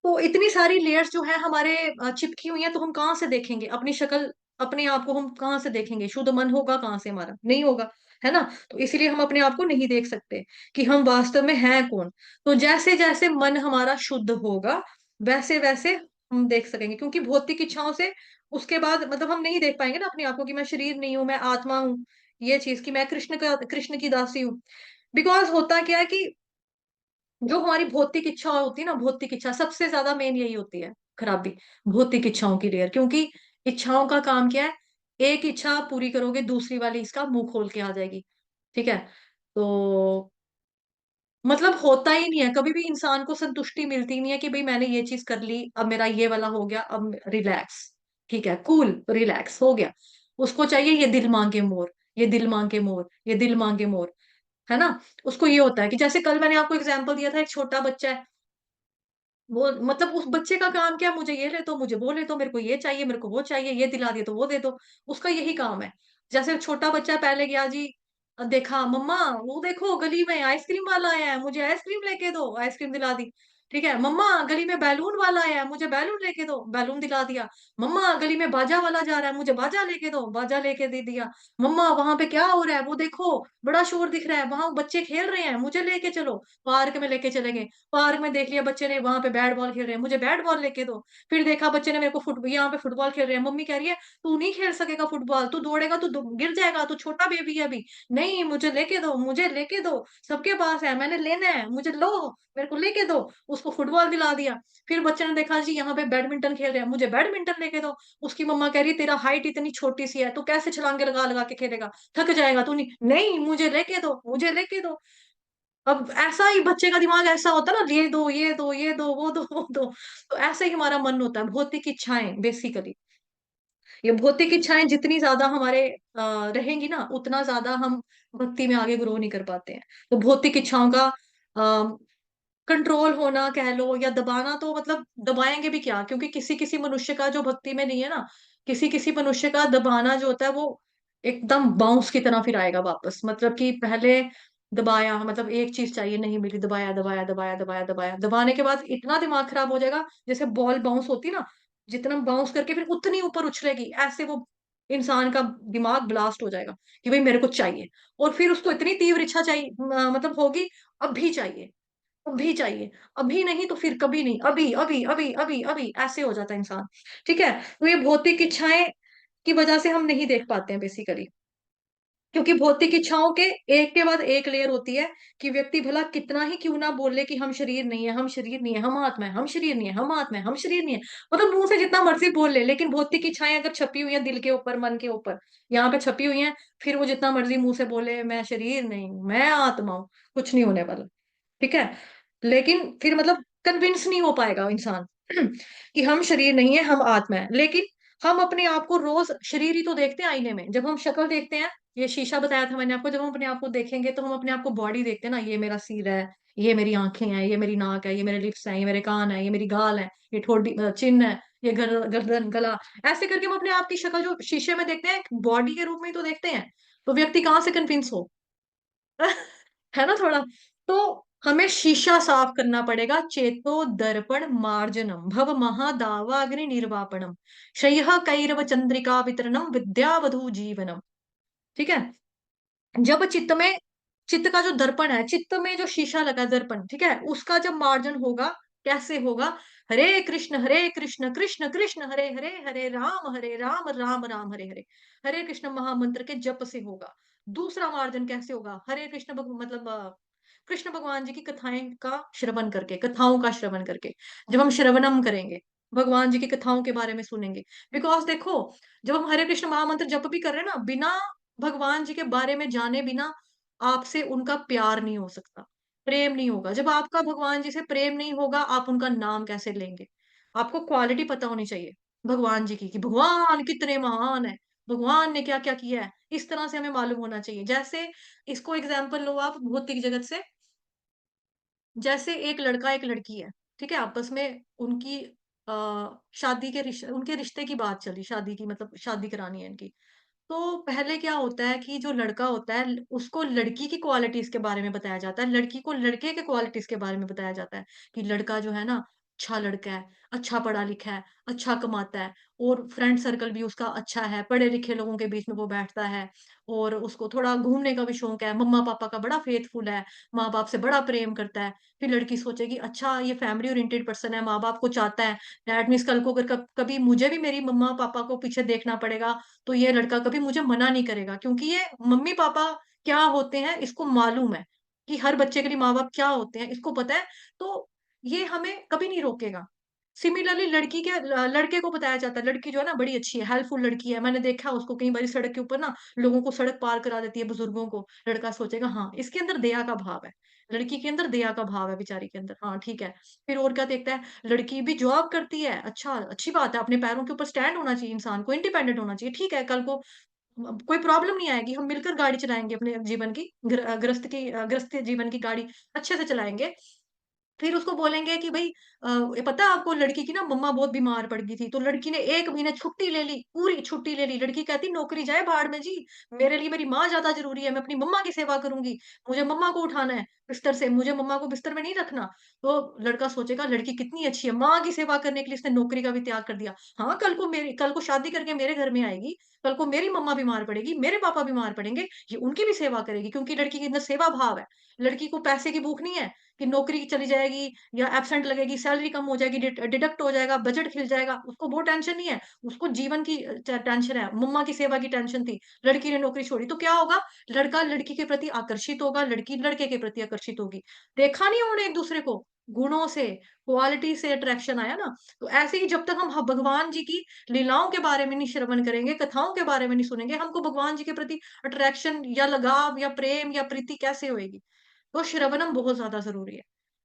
तो इतनी सारी लेयर्स जो है हमारे चिपकी हुई हैं, तो हम कहाँ से देखेंगे अपनी शक्ल, अपने आप को हम कहाँ से देखेंगे? शुद्ध मन होगा कहाँ से? हमारा नहीं होगा, है ना? तो इसीलिए हम अपने आप को नहीं देख सकते कि हम वास्तव में हैं कौन। तो जैसे जैसे मन हमारा शुद्ध होगा, वैसे वैसे हम देख सकेंगे, क्योंकि भौतिक इच्छाओं से उसके बाद मतलब हम नहीं देख पाएंगे ना अपने आप को, कि मैं शरीर नहीं हूं, मैं आत्मा हूँ, ये चीज कि मैं कृष्ण की दासी हूँ। बिकॉज होता क्या है कि जो हमारी भौतिक इच्छा होती है ना, भौतिक इच्छा सबसे ज्यादा मेन यही होती है खराबी, भौतिक इच्छाओं की लेयर। क्योंकि इच्छाओं का काम क्या है? एक इच्छा पूरी करोगे, दूसरी वाली इसका मुंह खोल के आ जाएगी। ठीक है। तो मतलब होता ही नहीं है, कभी भी इंसान को संतुष्टि मिलती नहीं है कि भाई मैंने ये चीज कर ली, अब मेरा ये वाला हो गया, अब रिलैक्स, ठीक है, कूल, रिलैक्स हो गया। उसको चाहिए ये दिल मांगे मोर, ये दिल मांगे मोर, ये दिल मांगे मोर, है ना? उसको ये होता है कि जैसे कल मैंने आपको एग्जांपल दिया था, एक छोटा बच्चा है, वो मतलब उस बच्चे का काम क्या है? मुझे ये ले दो, मुझे वो ले दो, मेरे को ये चाहिए, मेरे को वो चाहिए, ये दिला दिए तो वो दे दो। उसका यही काम है। जैसे छोटा बच्चा पहले गया जी, देखा मम्मा, वो देखो गली में आइसक्रीम वाला आया है, मुझे आइसक्रीम लेके दो, आइसक्रीम दिला दी। ठीक है, मम्मा गली में बैलून वाला आया है, मुझे बैलून लेके दो, बैलून दिला दिया। मम्मा गली में बाजा वाला जा रहा है, मुझे बाजा लेके दो, बाजा लेके दे दिया। मम्मा वहां पे क्या हो रहा है, वो देखो बड़ा शोर दिख रहा है, वहां बच्चे खेल रहे हैं, मुझे लेके चलो। पार्क में लेके चले गए। पार्क में देख लिया बच्चे ने वहां पे बैट बॉल खेल रहे हैं, मुझे बैट बॉल लेके दो। फिर देखा बच्चे ने मेरे को फुटबॉल, यहाँ पे फुटबॉल खेल रहे हैं, मम्मी कह रही है तू नहीं खेल सकेगा फुटबॉल, तू दौड़ेगा तू गिर जाएगा, तू छोटा बेबी है अभी। नहीं, मुझे लेके दो, मुझे लेके दो, सबके पास है, मैंने लेना है, मुझे लो, मेरे को लेके दो। उसको फुटबॉल दिला दिया। फिर बच्चे ने देखा जी यहाँ पे बैडमिंटन खेल रहे हैं, मुझे बैडमिंटन लेके दो। उसकी मम्मा कह रही है तेरा हाइट इतनी छोटी सी है, तू कैसे छलांगे लगा लगा के खेलेगा, थक जाएगा तू, नहीं नहीं, मुझे लेके दो, मुझे लेके दो। अब ऐसा ही बच्चे का दिमाग ऐसा होता है ना, ये दो, ये दो, ये दो, वो दो, वो दो। तो ऐसे ही हमारा मन होता है, भौतिक इच्छाएं बेसिकली। ये भौतिक इच्छाएं जितनी ज्यादा हमारे रहेंगी ना, उतना ज्यादा हम भक्ति में आगे ग्रो नहीं कर पाते हैं। तो भौतिक इच्छाओं का कंट्रोल होना कह लो या दबाना, तो मतलब दबाएंगे भी क्या, क्योंकि किसी किसी मनुष्य का जो भक्ति में नहीं है ना, किसी किसी मनुष्य का दबाना जो होता है वो एकदम बाउंस की तरह फिर आएगा वापस। मतलब कि पहले दबाया, मतलब एक चीज़ चाहिए, नहीं मिली, दबाया, दबाया, दबाया, दबाया, दबाया। दबाने के बाद इतना दिमाग खराब हो जाएगा, जैसे बॉल बाउंस होती है ना, जितना बाउंस करके फिर उतनी ऊपर उछलेगी, ऐसे वो इंसान का दिमाग ब्लास्ट हो जाएगा कि भई मेरे को चाहिए। और फिर उसको इतनी तीव्र इच्छा चाहिए, मतलब होगी, अभी चाहिए, अभी चाहिए, अभी नहीं तो फिर कभी नहीं, अभी, अभी, अभी, अभी, अभी, ऐसे हो जाता है इंसान। ठीक है? तो ये भौतिक इच्छाएँ की वजह से हम नहीं देख पाते हैं बेसिकली। क्योंकि भौतिक इच्छाओं के एक के बाद एक लेयर होती है कि व्यक्ति भला कितना ही क्यों ना बोले कि हम शरीर नहीं है, हम शरीर नहीं है, हम आत्मा है, हम शरीर नहीं है, हम आत्मा है, हम शरीर नहीं है। मतलब मुँह से जितना मर्ज़ी बोल ले, लेकिन भौतिक इच्छाएँ अगर छपी हुई हैं दिल के ऊपर, मन के ऊपर, यहाँ पे छपी हुई हैं, फिर वो जितना मर्ज़ी मुँह से बोले, मैं शरीर नहीं हूँ, मैं आत्मा हूँ, कुछ नहीं होने वाला। ठीक है? लेकिन फिर मतलब कन्विंस नहीं हो पाएगा इंसान कि हम शरीर नहीं है, हम आत्मा है। लेकिन हम अपने आप को रोज़ शरीर ही तो देखते हैं आईने में। जब हम शक्ल देखते हैं, ये शीशा बताया था मैंने आपको, जब हम अपने आप को देखेंगे तो हम अपने आप को बॉडी देखते हैं ना, ये मेरा सिर है, ये मेरी आँखें हैं, ये मेरी नाक है, ये मेरे लिप्स हैं, ये मेरे कान हैं, ये मेरी गाल है, ये ठोडी चिन है, ये गर्दन, गला। ऐसे करके हम अपने आप की शक्ल जो शीशे में देखते हैं, बॉडी के रूप में ही तो देखते हैं। तो व्यक्ति कहाँ से कन्विंस हो? है ना थोड़ा? तो हमें शीशा साफ करना पड़ेगा। चेतो दर्पण मार्जनम भव महादावाग्नि निर्वापणम शय्य कैरव चंद्रिका वितरणम विद्यावधू जीवनम। ठीक है? जब चित्त का जो दर्पण है, चित्त में जो शीशा लगा है दर्पण, ठीक है? उसका जब मार्जन होगा, कैसे होगा? हरे कृष्ण, कृष्ण कृष्ण हरे हरे, हरे राम, राम राम हरे हरे। हरे कृष्ण महामंत्र के जप से होगा। दूसरा मार्जन कैसे होगा? हरे कृष्ण मतलब कृष्ण भगवान जी की कथाएँ का श्रवण करके, कथाओं का श्रवण करके। जब हम श्रवणम करेंगे, भगवान जी की कथाओं के बारे में सुनेंगे। बिकॉज़ देखो, जब हम हरे कृष्ण महामंत्र जप भी कर रहे हैं ना, बिना भगवान जी के बारे में जाने बिना आपसे उनका प्यार नहीं हो सकता, प्रेम नहीं होगा। जब आपका भगवान जी से प्रेम नहीं होगा, आप उनका नाम कैसे लेंगे? आपको क्वालिटी पता होनी चाहिए भगवान जी की, कि भगवान कितने महान हैं, भगवान ने क्या-क्या किया है। इस तरह से हमें मालूम होना चाहिए। जैसे इसको एग्ज़ाम्पल लो आप भौतिक जगत से, जैसे एक लड़का एक लड़की है, ठीक है? आपस में उनकी शादी के उनके रिश्ते की बात चली, शादी की, मतलब शादी करानी है इनकी। तो पहले क्या होता है कि जो लड़का होता है उसको लड़की की क्वालिटीज़ के बारे में बताया जाता है, लड़की को लड़के के क्वालिटीज़ के बारे में बताया जाता है, कि लड़का जो है ना अच्छा लड़का है, अच्छा पढ़ा-लिखा है, अच्छा कमाता है और फ्रेंड सर्कल भी उसका अच्छा है, पढ़े-लिखे लोगों के बीच में वो बैठता है और उसको थोड़ा घूमने का भी शौक है, मम्मा-पापा का बड़ा फेथफुल है, माँ-बाप से बड़ा प्रेम करता है। फिर लड़की सोचेगी अच्छा ये फैमिली ओरिएंटेड पर्सन है, माँ-बाप को चाहता है, दैट मीन्स कल को अगर कभी मुझे भी मेरी मम्मा-पापा को पीछे देखना पड़ेगा तो ये लड़का कभी मुझे मना नहीं करेगा, क्योंकि ये मम्मी-पापा क्या होते हैं इसको मालूम है, कि हर बच्चे के लिए माँ-बाप क्या होते हैं इसको पता है, तो ये हमें कभी नहीं रोकेगा। सिमिलरली लड़की के लड़के को बताया जाता है, लड़की जो है ना बड़ी अच्छी है, हेल्पफुल लड़की है, मैंने देखा है उसको कई बारी सड़क के ऊपर ना लोगों को सड़क पार करा देती है, बुजुर्गों को। लड़का सोचेगा हाँ, इसके अंदर दया का भाव है, लड़की के अंदर दया का भाव है बेचारी के अंदर, हाँ ठीक है। फिर और क्या देखता है, लड़की भी जॉब करती है, अच्छा अच्छी बात है, अपने पैरों के ऊपर स्टैंड होना चाहिए इंसान को, इंडिपेंडेंट होना चाहिए, ठीक है, कल को कोई प्रॉब्लम नहीं आएगी, हम मिलकर गाड़ी चलाएँगे अपने जीवन की, गृहस्थ जीवन की गाड़ी अच्छे से चलाएँगे। फिर उसको बोलेंगे कि भई ये पता है आपको लड़की की ना मम्मा बहुत बीमार पड़ गई थी, तो लड़की ने 1 महीने छुट्टी ले ली, पूरी छुट्टी ले ली। लड़की कहती नौकरी जाए भाड़ में जी, मेरे लिए मेरी माँ ज़्यादा ज़रूरी है, मैं अपनी मम्मा की सेवा करूँगी, मुझे मम्मा को उठाना है बिस्तर से, मुझे मम्मा को बिस्तर में नहीं रखना। तो लड़का सोचेगा लड़की कितनी अच्छी है, माँ की सेवा करने के लिए इसने नौकरी का भी त्याग कर दिया। हाँ, कल को शादी करके मेरे घर में आएगी, कल को मेरी मम्मा बीमार पड़ेगी, मेरे पापा बीमार पड़ेंगे, ये उनकी भी सेवा करेगी क्योंकि लड़की के अंदर सेवा भाव है। लड़की को पैसे की भूख नहीं है कि नौकरी चली जाएगी या एब्सेंट लगेगी, सैलरी कम हो जाएगी, डिडक्ट हो जाएगा, बजट हिल जाएगा, उसको वो टेंशन नहीं है। उसको जीवन की टेंशन है, मम्मा की सेवा की टेंशन थी। लड़की ने नौकरी छोड़ी, तो क्या होगा? लड़का लड़की के प्रति आकर्षित होगा, लड़की लड़के के प्रति आकर्षित होगी। देखा नहीं उन्होंने एक-दूसरे को? गुणों से, क्वालिटी से अट्रैक्शन आया ना? तो ऐसे ही जब तक हम भगवान जी की लीलाओं के बारे में नहीं श्रवण करेंगे, कथाओं के बारे में नहीं सुनेंगे, हमको भगवान जी के प्रति अट्रैक्शन या लगाव या प्रेम या प्रीति कैसे होएगी? तो श्रवणम बहुत ज़्यादा ज़रूरी है।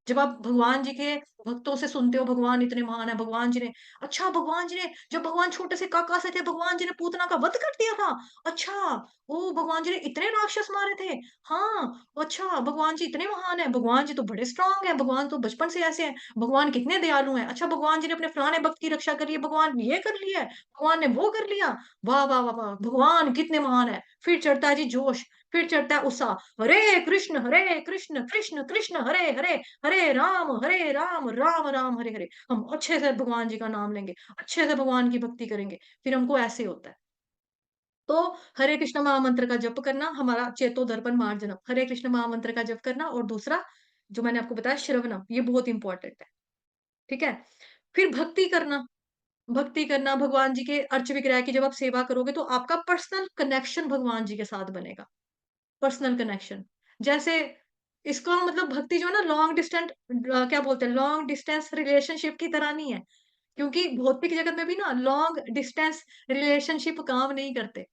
जब आप भगवान जी के भक्तों से सुनते हो भगवान इतने महान हैं, भगवान जी ने जब भगवान छोटे से काका से थे, भगवान जी ने पूतना का वध कर दिया था। अच्छा, ओह! भगवान जी ने इतने राक्षस मारे थे। हाँ, अच्छा भगवान जी इतने महान हैं, भगवान जी तो बड़े स्ट्रॉन्ग हैं, भगवान तो बचपन से ऐसे हैं, भगवान कितने दयालु हैं। अच्छा भगवान जी ने अपने फलाने भक्त की रक्षा करी है, भगवान ये कर लिया है, भगवान ने वो कर लिया। वाह, वाह, वाह, वाह! भगवान कितने महान हैं। फिर चढ़ता है जी जोश, फिर चढ़ता है उत्साह, हरे कृष्ण, कृष्ण कृष्ण, हरे हरे, हरे राम, राम राम, हरे हरे। हम अच्छे से भगवान जी का नाम लेंगे, अच्छे से भगवान की भक्ति करेंगे। फिर हमको ऐसे होता है। तो हरे कृष्ण महामंत्र का जप करना हमारा चेतो दर्पण मार्जनम, हरे कृष्ण महामंत्र का जप करना और दूसरा जो मैंने आपको बताया श्रवणम, ये बहुत इंपॉर्टेंट है। ठीक है? फिर भक्ति करना भगवान जी के अर्च विग्रह की जब आप सेवा करोगे तो आपका पर्सनल कनेक्शन भगवान जी के साथ बनेगा। Personal connection. जैसे इसका मतलब भक्ति जो है ना क्या बोलते हैं लॉन्ग डिस्टेंस रिलेशनशिप की तरह नहीं है। क्योंकि भौतिक जगत में भी ना लॉन्ग डिस्टेंस रिलेशनशिप काम नहीं करते।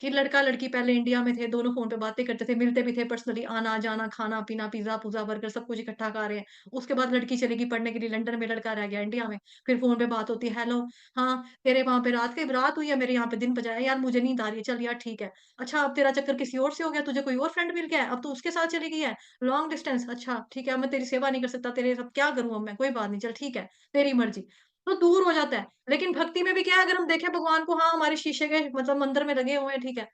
कि लड़का-लड़की पहले इंडिया में थे, दोनों फ़ोन पे बातें करते थे, मिलते भी थे पर्सनली, आना-जाना, खाना-पीना, पिज़्ज़ा-पुज़्ज़ा, बर्गर सब कुछ इकट्ठा खा रहे हैं। उसके बाद लड़की चली गई पढ़ने के लिए लंदन में, लड़का रह गया इंडिया में। फिर फ़ोन पे बात होती है, "हेलो, हाँ, तेरे वहाँ पे रात हुई है, मेरे यहाँ पे दिन बजा है। यार मुझे नींद आ रही है, चल यार ठीक है। अच्छा अब तेरा चक्कर किसी और से हो गया, तुझे कोई और फ्रेंड मिल गया है, अब तू उसके साथ चली गई है। लॉन्ग डिस्टेंस, अच्छा ठीक है, अब मैं तेरी सेवा नहीं कर सकता, तेरे सब क्या करूँ अब मैं? कोई बात नहीं, चल ठीक है, तेरी मर्ज़ी।" तो दूर हो जाता है। लेकिन भक्ति में भी क्या है अगर हम देखें भगवान को हाँ, हमारे शीशे के मतलब मंदिर में लगे हुए हैं, ठीक है।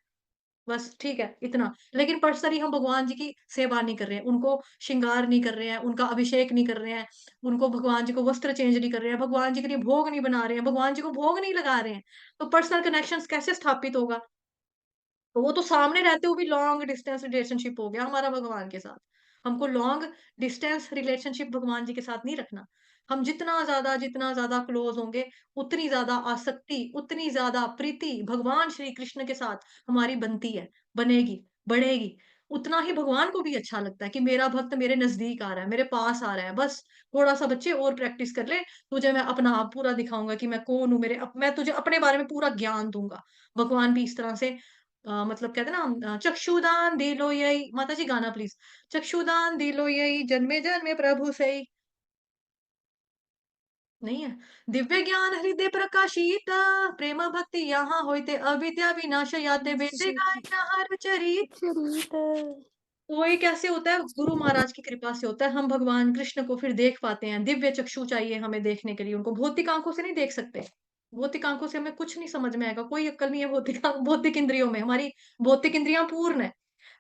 बस ठीक है, इतना। लेकिन पर्सनली हम भगवान जी की सेवा नहीं कर रहे हैं, उनको श्रृंगार नहीं कर रहे हैं, उनका अभिषेक नहीं कर रहे हैं, उनको भगवान जी को वस्त्र चेंज नहीं कर रहे हैं, भगवान जी के लिए भोग नहीं बना रहे हैं, भगवान जी को भोग नहीं लगा रहे हैं। तो पर्सनल कनेक्शंस कैसे स्थापित होगा? तो वो तो सामने रहते हुए भी लॉन्ग डिस्टेंस रिलेशनशिप हो गया हमारा भगवान के साथ। हमको लॉन्ग डिस्टेंस रिलेशनशिप भगवान जी के साथ नहीं रखना। हम जितना ज़्यादा क्लोज़ होंगे, उतनी ज़्यादा आसक्ति, उतनी ज़्यादा प्रीति भगवान श्री कृष्ण के साथ हमारी बनती है, बनेगी, बढ़ेगी। उतना ही भगवान को भी अच्छा लगता है कि मेरा भक्त मेरे नज़दीक आ रहा है, मेरे पास आ रहा है। बस थोड़ा-सा बच्चे और प्रैक्टिस कर ले, तुझे मैं अपना आप पूरा दिखाऊँगा कि मैं कौन हूँ, मैं तुझे अपने बारे में पूरा ज्ञान दूँगा। भगवान भी इस तरह से मतलब कहते हैं ना चक्षुदान दिलो यही माता जी गाना प्लीज़। चक्षुदान दिलो यही जन्मे जन्मे प्रभु सई नहीं है? दिव्य ज्ञान हृदय प्रकाशित प्रेम भक्ति यहाँ होइते अविद्या विनाश याते वेदे गायन हर चरित चरित तो ये कैसे होता है? गुरु महाराज की कृपा से होता है। हम भगवान कृष्ण को फिर देख पाते हैं। दिव्य चक्षु चाहिए हमें देखने के लिए उनको। भौतिक आँखों से नहीं देख सकते। भौतिक आँखों से हमें कुछ नहीं समझ में आएगा। कोई अक्ल नहीं है भौतिक इंद्रियों में। हमारी भौतिक इंद्रियाँ पूर्ण है।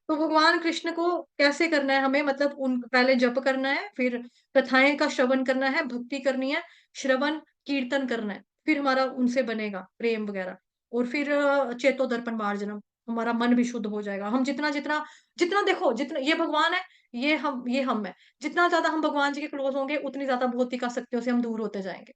तो भगवान कृष्ण को कैसे करना है हमें मतलब उन पहले जप करना है, फिर कथाएँ का श्रवण करना है, भक्ति करनी है, श्रवण, कीर्तन करना है। फिर हमारा उनसे बनेगा प्रेम वगैरह और फिर चेतो दर्पण मार्जनम, हमारा मन भी शुद्ध हो जाएगा। हम जितना जितना देखो जितना ये भगवान है, ये हम हैं। जितना ज़्यादा हम भगवान जी के क्लोज़ होंगे, उतनी ज़्यादा भौतिक आसक्तियों से हम दूर होते जाएँगे।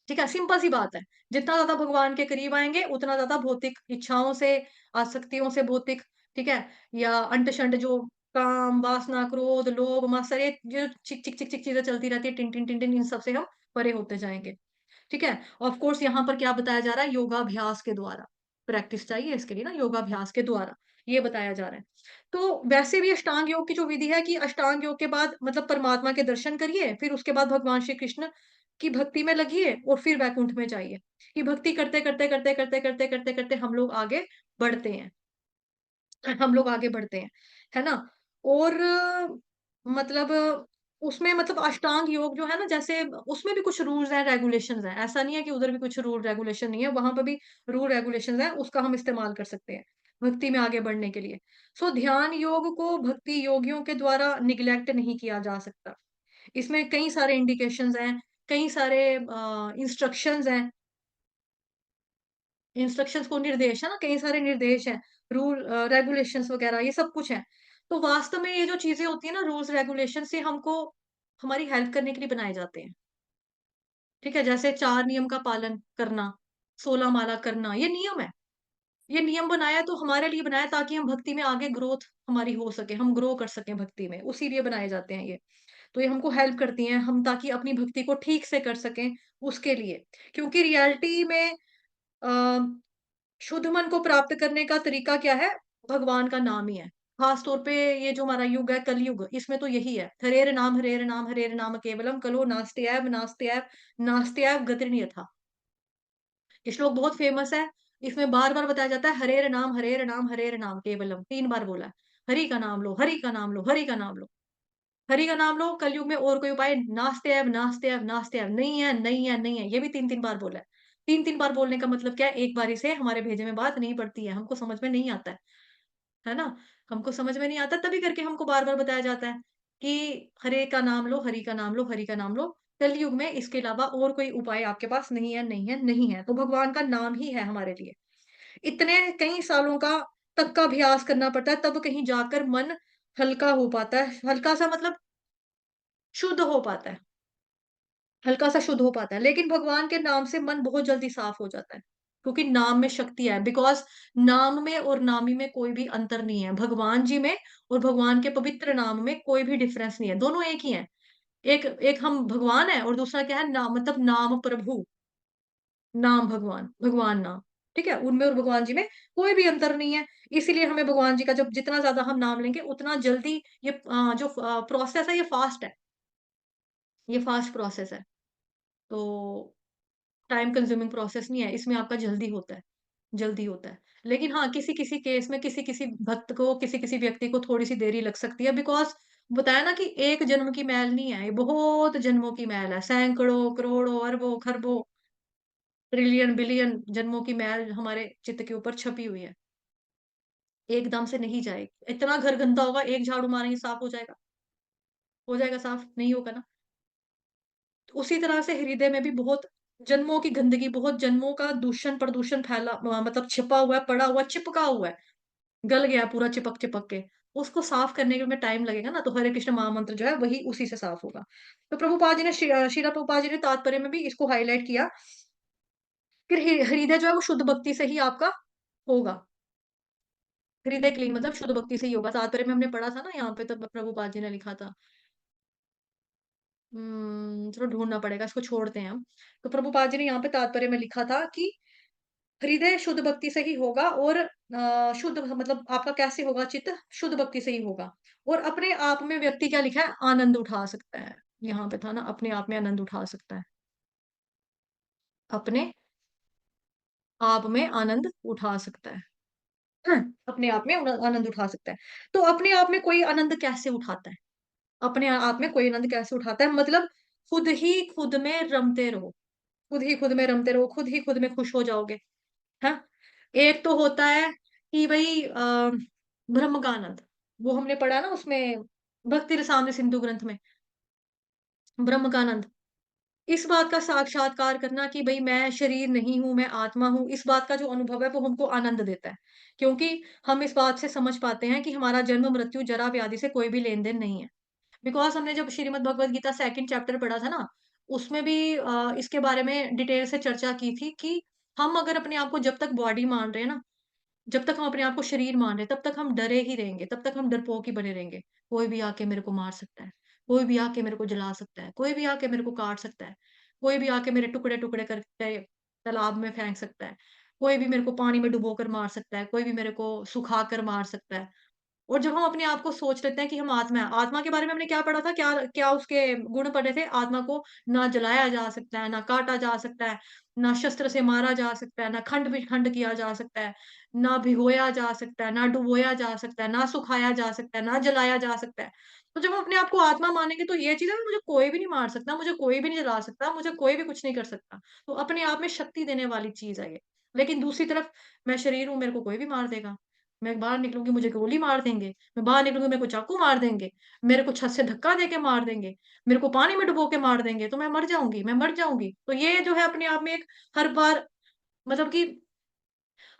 ठीक है? सिंपल सी बात है। जितना ज़्यादा भगवान के करीब आएँगे, उतना ज़्यादा भौतिक इच्छाओं से, आसक्तियों से भौतिक, ठीक है? या अंट-शंट जो काम, वासना, क्रोध, लोभ, मत्सर ये जो चिक-चिक चीज़ें चलती रहती है, टिन-टिन, टिन-टिन इन सब से हम परे होते जाएँगे। ठीक है? ऑफ़ कोर्स यहाँ पर क्या बताया जा रहा है? योगाभ्यास के द्वारा। प्रैक्टिस चाहिए इसके लिए ना योगाभ्यास के द्वारा, ये बताया जा रहा है। तो वैसे भी अष्टांग योग की जो विधि है कि अष्टांग योग के बाद मतलब परमात्मा के दर्शन करिए, फिर उसके बाद भगवान श्री कृष्ण की भक्ति में लगिए और फिर वैकुंठ में जाइए। कि भक्ति करते हम लोग आगे बढ़ते हैं। हम लोग आगे बढ़ते हैं, है ना? और मतलब उसमें मतलब अष्टांग योग जो है ना जैसे उसमें भी कुछ रूल्स एंड रेगुलेशंस हैं। ऐसा नहीं है कि उधर भी कुछ रूल रेगुलेशन नहीं है, वहाँ पे भी रूल रेगुलेशंस हैं, उसका हम इस्तेमाल कर सकते हैं, भक्ति में आगे बढ़ने के लिए। सो ध्यान योग को भक्ति योगियों के द्वारा निग्लेक्ट नहीं किया जा सकता। इसमें कई सारे इंडिकेशंस हैं, कई सारे इंस्ट्रक्शंस हैं। इंस्ट्रक्शंस को निर्देश है ना, कई सारे निर्देश हैं, रेगुलेशंस वगैरह ये सब कुछ है। तो वास्तव में ये जो चीज़ें होती हैं ना रूल्स रेगुलेशंस ये हमको हमारी हेल्प करने के लिए बनाए जाते हैं। ठीक है? जैसे 4 नियम का पालन करना, 16 माला करना, ये नियम है। ये नियम बनाया तो हमारे लिए बनाया ताकि हम भक्ति में आगे ग्रोथ हमारी हो सके, हम ग्रो कर सकें भक्ति में, उसी लिए बनाए जाते हैं ये। तो ये हमको हेल्प करती हैं, हम ताकि अपनी भक्ति को ठीक से कर सकें, उसके लिए। क्योंकि रियलिटी में अ शुद्ध मन को प्राप्त करने का तरीका क्या है? भगवान का नाम ही है। ख़ास तौर पे ये जो हमारा युग है कलयुग, इसमें तो यही है। हरेर नाम केवलम कलो नास्त्यैव नास्त्यैव गतिर्न्यथा। ये श्लोक बहुत फ़ेमस है। इसमें बार-बार बताया जाता है हरेर नाम केवलम 3 बार बोला है। हरि का नाम लो, हरि का नाम लो, हरि का नाम लो। हरि का नाम लो, कलयुग में और कोई उपाय नास्त्यैव नहीं है, नहीं है, नहीं है। ये भी 3-3 बार बोला है। 3-3 बार बोलने का मतलब क्या है? एक बारी से हमारे भेजे में बात नहीं पड़ती है, हमको समझ में नहीं आता है। है ना? हमको समझ में नहीं आता तभी करके हमको बार-बार बताया जाता है कि हरे का नाम लो, हरि का नाम लो, हरि का नाम लो। कलयुग में इसके अलावा और कोई उपाय आपके पास नहीं है, नहीं है, नहीं है। तो भगवान का नाम ही है हमारे लिए। इतने कई सालों का तक का अभ्यास करना पड़ता है, तब कहीं जाकर मन हल्का हो पाता है। हल्का-सा मतलब शुद्ध हो पाता है। हल्का-सा शुद्ध हो पाता है। लेकिन भगवान के नाम से मन बहुत जल्दी साफ हो जाता है। क्योंकि नाम में शक्ति है। बिकॉज़ नाम में और नामी में कोई भी अंतर नहीं है। भगवान जी में और भगवान के पवित्र नाम में कोई भी डिफरेंस नहीं है। दोनों एक ही हैं। एक एक हम भगवान हैं और दूसरा क्या है नाम मतलब नाम प्रभु, नाम भगवान, भगवान नाम। ठीक है? उनमें और भगवान जी में कोई भी अंतर नहीं है। इसीलिए हमें भगवान जी का जब जितना ज़्यादा हम नाम लेंगे उतना जल्दी ये जो प्रोसेस है ये फ़ास्ट है। ये फ़ास्ट प्रोसेस है। तो टाइम कंज्यूमिंग प्रोसेस नहीं है, इसमें आपका जल्दी होता है, जल्दी होता है। लेकिन हाँ, किसी-किसी केस में किसी-किसी भक्त को, किसी-किसी व्यक्ति को थोड़ी-सी देरी लग सकती है बिकॉज़ बताया ना कि एक जन्म की मैल नहीं है, ये बहुत जन्मों की मैल है। सैकड़ों, करोड़ों, अरबों, खरबों, ट्रिलियन, बिलियन जन्मों की मैल हमारे चित्त के ऊपर छपी हुई है। एकदम से नहीं जाएगी। इतना घर गंदा होगा, एक झाड़ू मारेंगे साफ हो जाएगा साफ? नहीं होगा ना। उसी तरह से हृदय में भी बहुत जन्मों की गंदगी, बहुत जन्मों का दूषण, प्रदूषण फैला मतलब छिपा हुआ है, पड़ा हुआ है, चिपका हुआ है, गल गया है पूरा चिपक-चिपक के। उसको साफ करने में टाइम लगेगा ना, तो हरे कृष्ण महामंत्र जो है वही उसी से साफ होगा। तो प्रभुपाद जी ने श्रीला प्रभुपाद जी ने तात्पर्य में भी इसको हाइलाइट किया कि हृदय जो है वो शुद्ध भक्ति से ही आपका होगा। हृदय क्लीन मतलब शुद्ध भक्ति से ही होगा। तात्पर्य में हमने पढ़ा था ना यहाँ पे तब प्रभुपाद जी ने लिखा था। चलो ढूँढना पड़ेगा, इसको छोड़ते हैं हम। तो प्रभुपाद जी ने यहाँ पे तात्पर्य में लिखा था कि हृदय शुद्ध भक्ति से ही होगा और शुद्ध मतलब आपका कैसे होगा चित्त? शुद्ध भक्ति से ही होगा। और अपने आप में व्यक्ति क्या लिखा है? आनंद उठा सकता है। यहाँ पे था ना अपने आप में आनंद उठा सकता है। अपने आप में आनंद उठा सकता है। अपने आप में आनंद उठा सकता है। तो अपने आप में कोई आनंद कैसे उठाता है? अपने आप में कोई आनंद कैसे उठाता है? मतलब खुद ही खुद में रमते रहो। खुद ही खुद में रमते रहो, खुद ही खुद में खुश हो जाओगे। हाँ? एक तो होता है कि भई ब्रह्म का आनंद, वो हमने पढ़ा ना उसमें भक्ति रसामृत सिंधु ग्रंथ में, ब्रह्म का आनंद। इस बात का साक्षात्कार करना कि भई मैं शरीर नहीं हूँ, मैं आत्मा हूँ, इस बात का जो अनुभव है वो हमको आनंद देता है। क्योंकि हम इस बात से समझ पाते हैं कि हमारा जन्म, मृत्यु, जरा व्याधि से कोई भी लेन-देन नहीं है। बिकॉज़ हमने जब श्रीमद् भगवत गीता 2nd चैप्टर पढ़ा था ना, उसमें भी इसके बारे में डिटेल से चर्चा की थी कि हम अगर अपने आप को जब तक बॉडी मान रहे हैं ना, जब तक हम अपने आप को शरीर मान रहे हैं, तब तक हम डरे ही रहेंगे, तब तक हम डरपोक ही बने रहेंगे। कोई भी आके मेरे को मार सकता है, कोई भी आके मेरे को जला सकता है, कोई भी आके मेरे को काट सकता है, कोई भी आके मेरे टुकड़े-टुकड़े करके तालाब में फेंक सकता है, कोई भी मेरे को पानी में डुबोकर मार सकता है, कोई भी मेरे को सुखाकर मार सकता है। और जब हम अपने आप को सोच लेते हैं कि हम आत्मा हैं, आत्मा के बारे में हमने क्या पढ़ा था? क्या क्या उसके गुण पढ़े थे? आत्मा को ना जलाया जा सकता है, ना काटा जा सकता है, ना शस्त्र से मारा जा सकता है, ना खंड-विखंड किया जा सकता है, ना भिगोया जा सकता है, ना डुबोया जा सकता है, ना सुखाया जा सकता है, ना जलाया जा सकता है। तो जब हम अपने आप को आत्मा मानेंगे तो ये चीज़ है मुझे कोई भी नहीं मार सकता, मुझे कोई भी नहीं जला सकता, मुझे कोई भी कुछ नहीं कर सकता। तो अपने आप में शक्ति देने वाली चीज़ है ये। लेकिन दूसरी तरफ मैं शरीर हूँ, मेरे को कोई भी मार देगा। मैं बाहर निकलूँगी मुझे गोली मार देंगे, मैं बाहर निकलूँगी मेरे को चाकू मार देंगे, मेरे को छत से धक्का देके मार देंगे, मेरे को पानी में डुबो के मार देंगे, तो मैं मर जाऊँगी, मैं मर जाऊँगी। तो ये जो है अपने आप में एक हर बार मतलब कि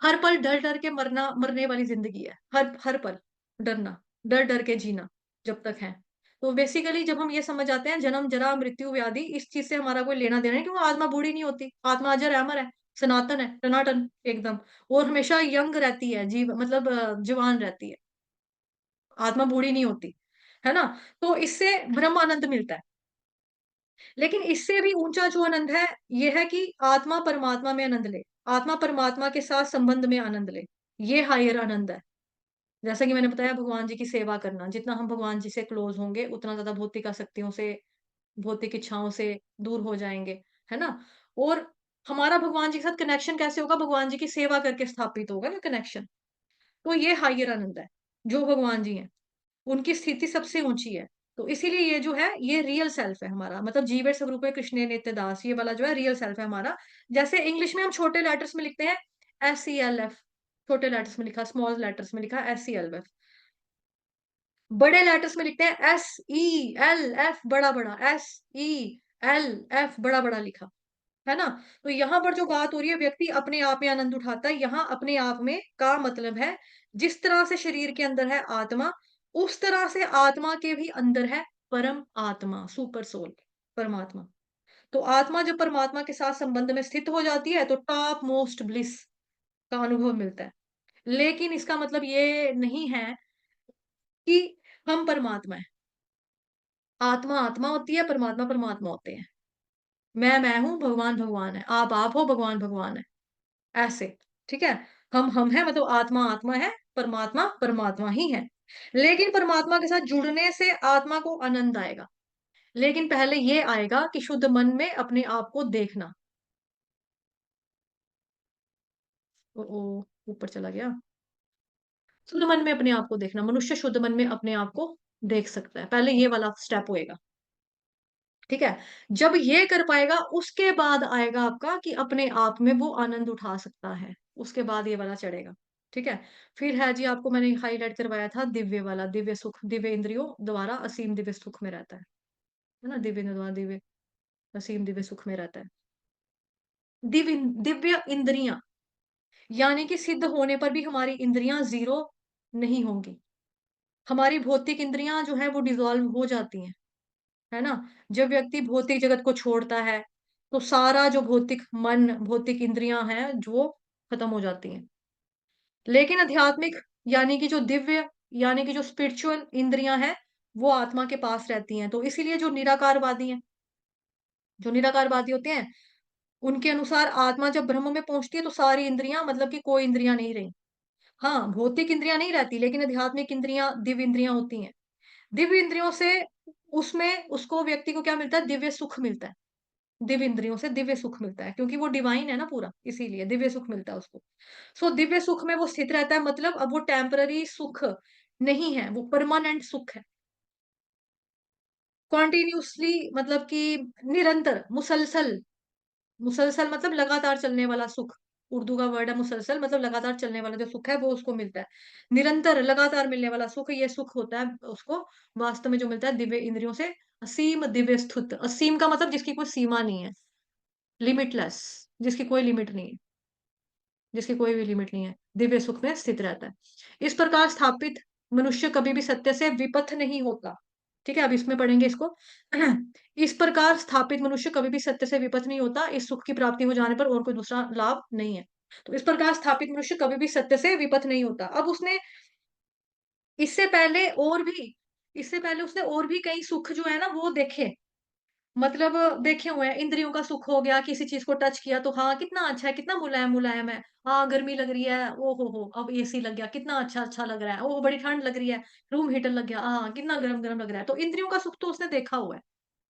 हर पल डर-डर के मरने वाली ज़िंदगी है। हर हर पल डरना, डर-डर के जीना जब तक है। तो बेसिकली जब हम ये समझ जाते हैं जन्म, जरा, मृत्यु, व्याधि इस चीज़ से हमारा कोई लेना-देना नहीं क्योंकि आत्मा बूढ़ी नहीं होती। आत्मा अजर है, अमर है, सनातन है, टनाटन एकदम और हमेशा यंग रहती है, मतलब जवान रहती है। आत्मा बूढ़ी नहीं होती, है ना? तो इससे ब्रह्म आनंद मिलता है। लेकिन इससे भी ऊँचा जो आनंद है, ये है कि आत्मा परमात्मा में आनंद ले। आत्मा परमात्मा के साथ संबंध में आनंद ले। ये हायर आनंद है। जैसा कि मैंने बताया भगवान जी की सेवा करना, जितना हम भगवान जी से क्लोज़ होंगे, उतना ज़्यादा भौतिक आसक्तियों से, भौतिक इच्छाओं से दूर हो जाएँगे, है ना? और हमारा भगवान जी के साथ कनेक्शन कैसे होगा? भगवान जी की सेवा करके स्थापित होगा ना कनेक्शन। तो ये हायर आनंद है, जो भगवान जी हैं। उनकी स्थिति सबसे ऊँची है। तो इसीलिए ये जो है, ये रियल सेल्फ है हमारा। मतलब जीवे स्वरूपे कृष्णे नित्य दास, ये वाला जो है रियल सेल्फ है हमारा। जैसे इंग्लिश में हम छोटे लेटर्स में लिखते हैं एस-ई-एल-एफ। छोटे लेटर्स में लिखा, स्मॉल लेटर्स में लिखा SELF। बड़े लेटर्स में लिखते हैं SELF, बड़ा-बड़ा, SELF, बड़ा-बड़ा लिखा, है ना? तो यहाँ पर जो बात हो रही है, व्यक्ति अपने आप में आनंद उठाता है। यहाँ अपने आप में का मतलब है, जिस तरह से शरीर के अंदर है आत्मा, उस तरह से आत्मा के भी अंदर है परम आत्मा, सुपर सोल, परमात्मा। तो आत्मा जब परमात्मा के साथ संबंध में स्थित हो जाती है, तो टॉप मोस्ट ब्लिस का अनुभव मिलता है। लेकिन इसका मतलब ये नहीं है कि हम परमात्मा हैं। आत्मा आत्मा होती है, परमात्मा परमात्मा होते हैं। मैं हूँ, भगवान भगवान है। आप हो, भगवान भगवान है। ऐसे, ठीक है? हम हैं, मतलब आत्मा आत्मा है, परमात्मा परमात्मा ही है। लेकिन परमात्मा के साथ जुड़ने से आत्मा को आनंद आएगा। लेकिन पहले ये आएगा कि शुद्ध मन में अपने आप को देखना। ऊपर चला गया। शुद्ध मन में अपने आप को देखना, मनुष्य शुद्ध मन में अपने आप को देख सकता है। पहले ये वाला स्टेप होएगा, ठीक है? जब ये कर पाएगा, उसके बाद आएगा आपका कि अपने आप में वो आनंद उठा सकता है। उसके बाद ये वाला चढ़ेगा, ठीक है? फिर है जी, आपको मैंने हाइलाइट करवाया था दिव्य वाला, दिव्य सुख, दिव्य इंद्रियों द्वारा असीम दिव्य सुख में रहता है ना? दिव्य इंद्रियों द्वारा दिव्य असीम दिव्य सुख में रहता है। दिव्य इंद्रियाँ, यानी कि सिद्ध होने पर भी हमारी इंद्रियाँ ज़ीरो नहीं होंगी। हमारी भौतिक इंद्रियाँ जो हैं वो डिसॉल्व हो जाती हैं, है ना? जब व्यक्ति भौतिक जगत को छोड़ता है, तो सारा जो भौतिक मन, भौतिक इंद्रियाँ हैं, जो खत्म हो जाती हैं। लेकिन आध्यात्मिक, यानी कि जो दिव्य, यानी कि जो स्पिरिचुअल इंद्रियाँ हैं, वो आत्मा के पास रहती हैं। तो इसीलिए जो निराकारवादी हैं, जो निराकारवादी होते हैं, उनके अनुसार आत्मा जब ब्रह्म में पहुँचती है, तो सारी इंद्रियाँ, मतलब कि कोई इंद्रियाँ नहीं रहीं। हाँ, भौतिक इंद्रियाँ नहीं रहती, लेकिन आध्यात्मिक इंद्रियाँ, दिव्य इंद्रियाँ होती हैं। दिव्य इंद्रियों से उसमें उसको, व्यक्ति को क्या मिलता है? दिव्य सुख मिलता है। दिव्य इंद्रियों से दिव्य सुख मिलता है, क्योंकि वो डिवाइन है ना पूरा, इसीलिए दिव्य सुख मिलता है उसको। सो दिव्य सुख में वो स्थित रहता है, मतलब अब वो टेम्पररी सुख नहीं है, वो परमानेंट सुख है। कॉन्टिन्यूअसली, मतलब कि निरंतर, मुसलसल, मुसलसल मतलब लगातार चलने वाला सुख। उर्दू का वर्ड है मुसलसल, मतलब लगातार चलने वाला जो सुख है वो उसको मिलता है। निरंतर लगातार मिलने वाला सुख, ये सुख होता है उसको वास्तव में जो मिलता है दिव्य इंद्रियों से। असीम दिव्य स्थित, असीम का मतलब जिसकी कोई सीमा नहीं है, लिमिटलेस, जिसकी कोई लिमिट नहीं है, जिसकी कोई भी लिमिट नहीं है, दिव्य सुख में स्थित रहता है। इस प्रकार स्थापित मनुष्य कभी भी सत्य से विपथ नहीं होता। ठीक है, अब इसमें पढ़ेंगे इसको। इस प्रकार स्थापित मनुष्य कभी भी सत्य से विपथ नहीं होता, इस सुख की प्राप्ति हो जाने पर और कोई दूसरा लाभ नहीं है। तो इस प्रकार स्थापित मनुष्य कभी भी सत्य से विपथ नहीं होता। अब उसने इससे पहले और भी इससे पहले उसने और भी कई सुख जो है ना वो देखे, मतलब देखे हुए हैं। इंद्रियों का सुख हो गया, किसी चीज़ को टच किया तो हाँ, कितना अच्छा है, कितना मुलायम-मुलायम है। हाँ, गर्मी लग रही है, ओ हो! अब एसी लग गया, कितना अच्छा-अच्छा लग रहा है। ओह! बड़ी ठंड लग रही है, रूम हीटर लग गया, हाँ, कितना गरम-गरम लग रहा है। तो इंद्रियों का सुख तो उसने देखा हुआ है,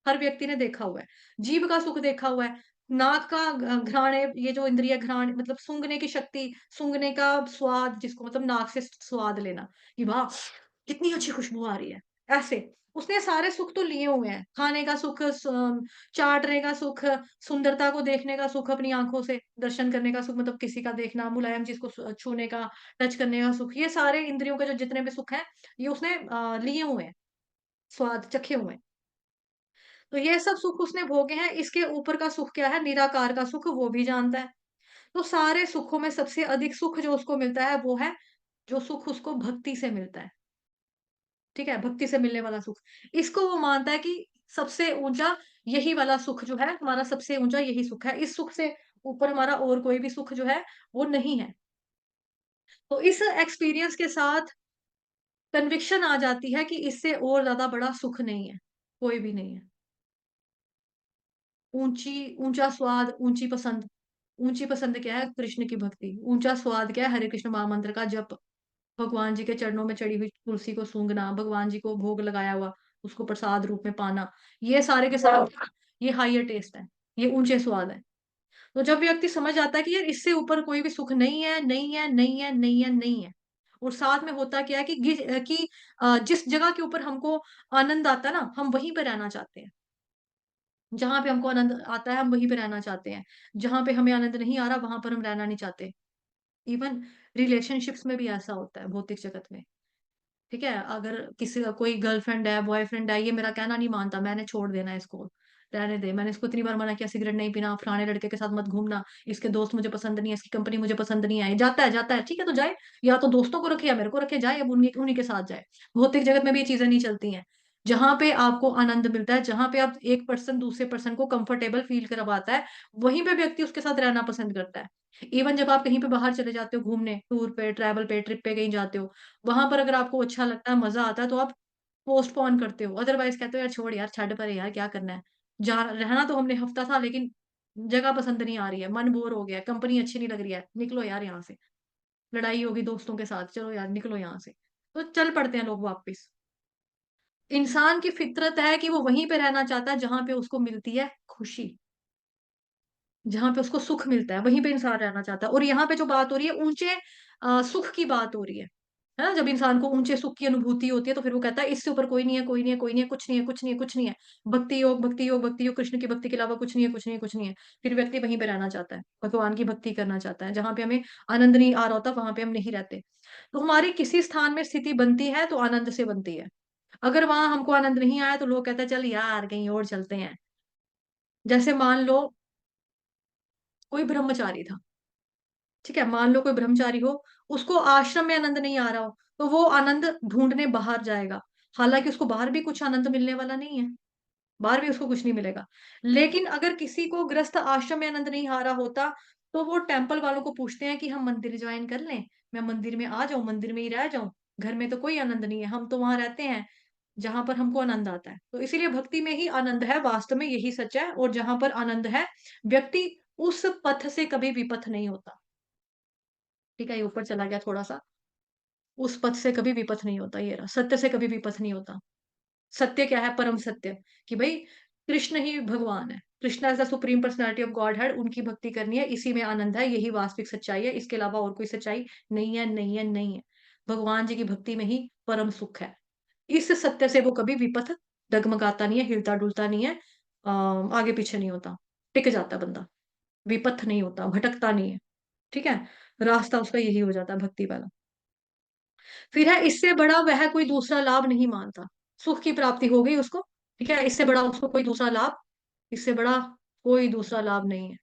हर व्यक्ति ने देखा हुआ है। जीभ का सुख देखा हुआ है, नाक का घ्राणे, ये जो इंद्रिय घ्राण, मतलब सूँघने की शक्ति, सूँघने का स्वाद, जिसको मतलब नाक से स्वाद लेना, कि वाह! कितनी अच्छी खुशबू आ रही है, ऐसे। उसने सारे सुख तो लिए हुए हैं, खाने का सुख, चाटने का सुख, सुंदरता को देखने का सुख अपनी आँखों से, दर्शन करने का सुख, मतलब किसी का देखना, मुलायम चीज़ को छूने का, टच करने का सुख, ये सारे इंद्रियों के जो जितने भी सुख हैं, ये उसने लिए हुए हैं, स्वाद चखे हुए हैं। तो ये सब सुख उसने भोगे हैं, इसके ऊपर का सुख क्या है? निराकार का सुख, वो भी जानता है। तो सारे सुखों में सबसे अधिक सुख जो उसको मिलता है, वो है जो सुख उसको भक्ति से मिलता है। ठीक है? भक्ति से मिलने वाला सुख। इसको वो मानता है कि सबसे ऊँचा यही वाला सुख जो है, हमारा सबसे ऊँचा यही सुख है। इस सुख से ऊपर हमारा और कोई भी सुख जो है, वो नहीं है। तो इस एक्सपीरियंस के साथ कन्विक्शन आ जाती है कि इससे और ज़्यादा बड़ा सुख नहीं है, कोई भी नहीं है। ऊँचा स्वाद, ऊँची पसंद। ऊँची पसंद क्या है? कृष्ण की भक्ति। ऊँचा स्वाद क्या है? हरे कृष्ण महामंत्र का जप। भगवान जी के चरणों में चढ़ी हुई तुलसी को सूँघना, भगवान जी को भोग लगाया हुआ, उसको प्रसाद रूप में पाना। ये सारे के सारे ये हायर टेस्ट है, ये ऊँचे स्वाद है। तो जब व्यक्ति समझ आता है कि यार इससे ऊपर कोई भी सुख नहीं है, नहीं है, नहीं है, नहीं है, नहीं है। और साथ में होता क्या है कि जिस जगह के ऊपर हमको आनंद आता है ना, हम वहीं पे रहना चाहते हैं। जहाँ पे हमको आनंद आता है, हम वहीं पे रहना चाहते हैं। जहाँ पे हमें आनंद नहीं आ रहा, वहाँ पर हम रहना नहीं चाहते। इवन रिलेशनशिप्स में भी ऐसा होता है भौतिक जगत में। ठीक है? अगर किसी का कोई गर्लफ्रेंड है, बॉयफ्रेंड है, ये मेरा कहना नहीं मानता, मैंने छोड़ देना है इसको, रहने दे। मैंने इसको इतनी बार मना किया सिगरेट नहीं पीना, फलाने लड़के के साथ मत घूमना, इसके दोस्त मुझे पसंद नहीं है, इसकी कंपनी मुझे पसंद नहीं है। जाता है, ठीक है तो जाए, या तो दोस्तों को रखे या मेरे को रखे, जाए अब उन्हीं उन्हीं के साथ जाए। भौतिक जगत में भी ये चीज़ें नहीं चलती हैं। जहाँ पे आपको आनंद मिलता है, जहाँ पे आप एक पर्सन दूसरे पर्सन को कंफर्टेबल फील करवाता है, वहीं पे व्यक्ति उसके साथ रहना पसंद करता है। इवन जब आप कहीं पे बाहर चले जाते हो घूमने, टूर पे, ट्रैवल पे, ट्रिप पे कहीं जाते हो, वहां पर अगर आपको अच्छा लगता है, मजा आता है, तो आप पोस्टपोन करते हो। अदरवाइज कहते हो यार छोड़ यार, छੱਡ पर यार, क्या करना है। जा रहना तो हमने हफ्ता था, लेकिन जगह पसंद नहीं आ रही है, मन बोर हो गया है, कंपनी अच्छी नहीं लग रही है, निकलो यार यहाँ से। लड़ाई होगी दोस्तों के साथ, चलो यार निकलो यहाँ से। तो चल पड़ते हैं लोग वापस। इंसान की फितरत है कि वो वहीं पे रहना चाहता है जहां पे उसको मिलती है खुशी, जहाँ पे उसको सुख मिलता है, वहीं पे इंसान रहना चाहता है। और यहाँ पे जो बात हो रही है ऊँचे सुख की बात हो रही है ना? जब इंसान को ऊँचे सुख की अनुभूति होती है, तो फिर वो कहता है इससे ऊपर कोई नहीं है, कोई नहीं है, कोई नहीं है, कुछ नहीं है, कुछ नहीं है, कुछ नहीं है। भक्ति योग, भक्ति योग, भक्ति योग, कृष्ण की भक्ति के अलावा कुछ नहीं है, कुछ नहीं है, कुछ नहीं है। फिर व्यक्ति वहीं पे रहना चाहता है, भगवान की भक्ति करना चाहता है। जहाँ पे हमें आनंद नहीं आ रहा होता, वहाँ पे हम नहीं रहते। तो हमारी किसी स्थान में स्थिति बनती है, तो आनंद से बनती है। अगर वहाँ हमको आनंद नहीं आया, तो लोग कहते हैं चल यार कहीं और चलते हैं। जैसे मान लो कोई ब्रह्मचारी था। ठीक है, मान लो कोई ब्रह्मचारी हो, उसको आश्रम में आनंद नहीं आ रहा हो, तो वो आनंद ढूंढने बाहर जाएगा। हालांकि उसको बाहर भी कुछ आनंद मिलने वाला नहीं है, बाहर भी उसको कुछ नहीं मिलेगा। लेकिन अगर किसी को गृहस्थ आश्रम में आनंद नहीं आ रहा होता, तो वो टेम्पल वालों को पूछते हैं कि हम मंदिर ज्वाइन कर लें, मैं मंदिर में आ जाऊं, मंदिर में ही रह जाऊं, घर में तो कोई आनंद नहीं है, हम तो वहां रहते हैं जहां पर हमको आनंद आता है। तो इसीलिए भक्ति में ही आनंद है, वास्तव में यही सच है। और जहां पर आनंद है, व्यक्ति उस पथ से कभी विपथ नहीं होता। ठीक है, ये ऊपर चला गया थोड़ा सा। उस पथ से कभी विपथ नहीं होता, ये रहा, सत्य से कभी विपथ नहीं होता। सत्य क्या है? परम सत्य, कि भाई कृष्ण ही भगवान है, Krishna as the supreme personality of God है, उनकी भक्ति करनी है, इसी में आनंद है, यही वास्तविक सच्चाई है, इसके अलावा और कोई सच्चाई नहीं है, नहीं है, नहीं है। भगवान जी की भक्ति में ही परम सुख है। इस सत्य से वो कभी विपथ डगमगाता नहीं है, हिलता डुलता नहीं है, आगे पीछे नहीं होता, टिक जाता बंदा, विपथ नहीं होता, भटकता नहीं है। ठीक है, रास्ता उसका यही हो जाता है भक्ति वाला। फिर है इससे बड़ा वह कोई दूसरा लाभ नहीं मानता। सुख की प्राप्ति हो गई उसको, ठीक है, इससे बड़ा उसको कोई दूसरा लाभ, इससे बड़ा कोई दूसरा लाभ नहीं है।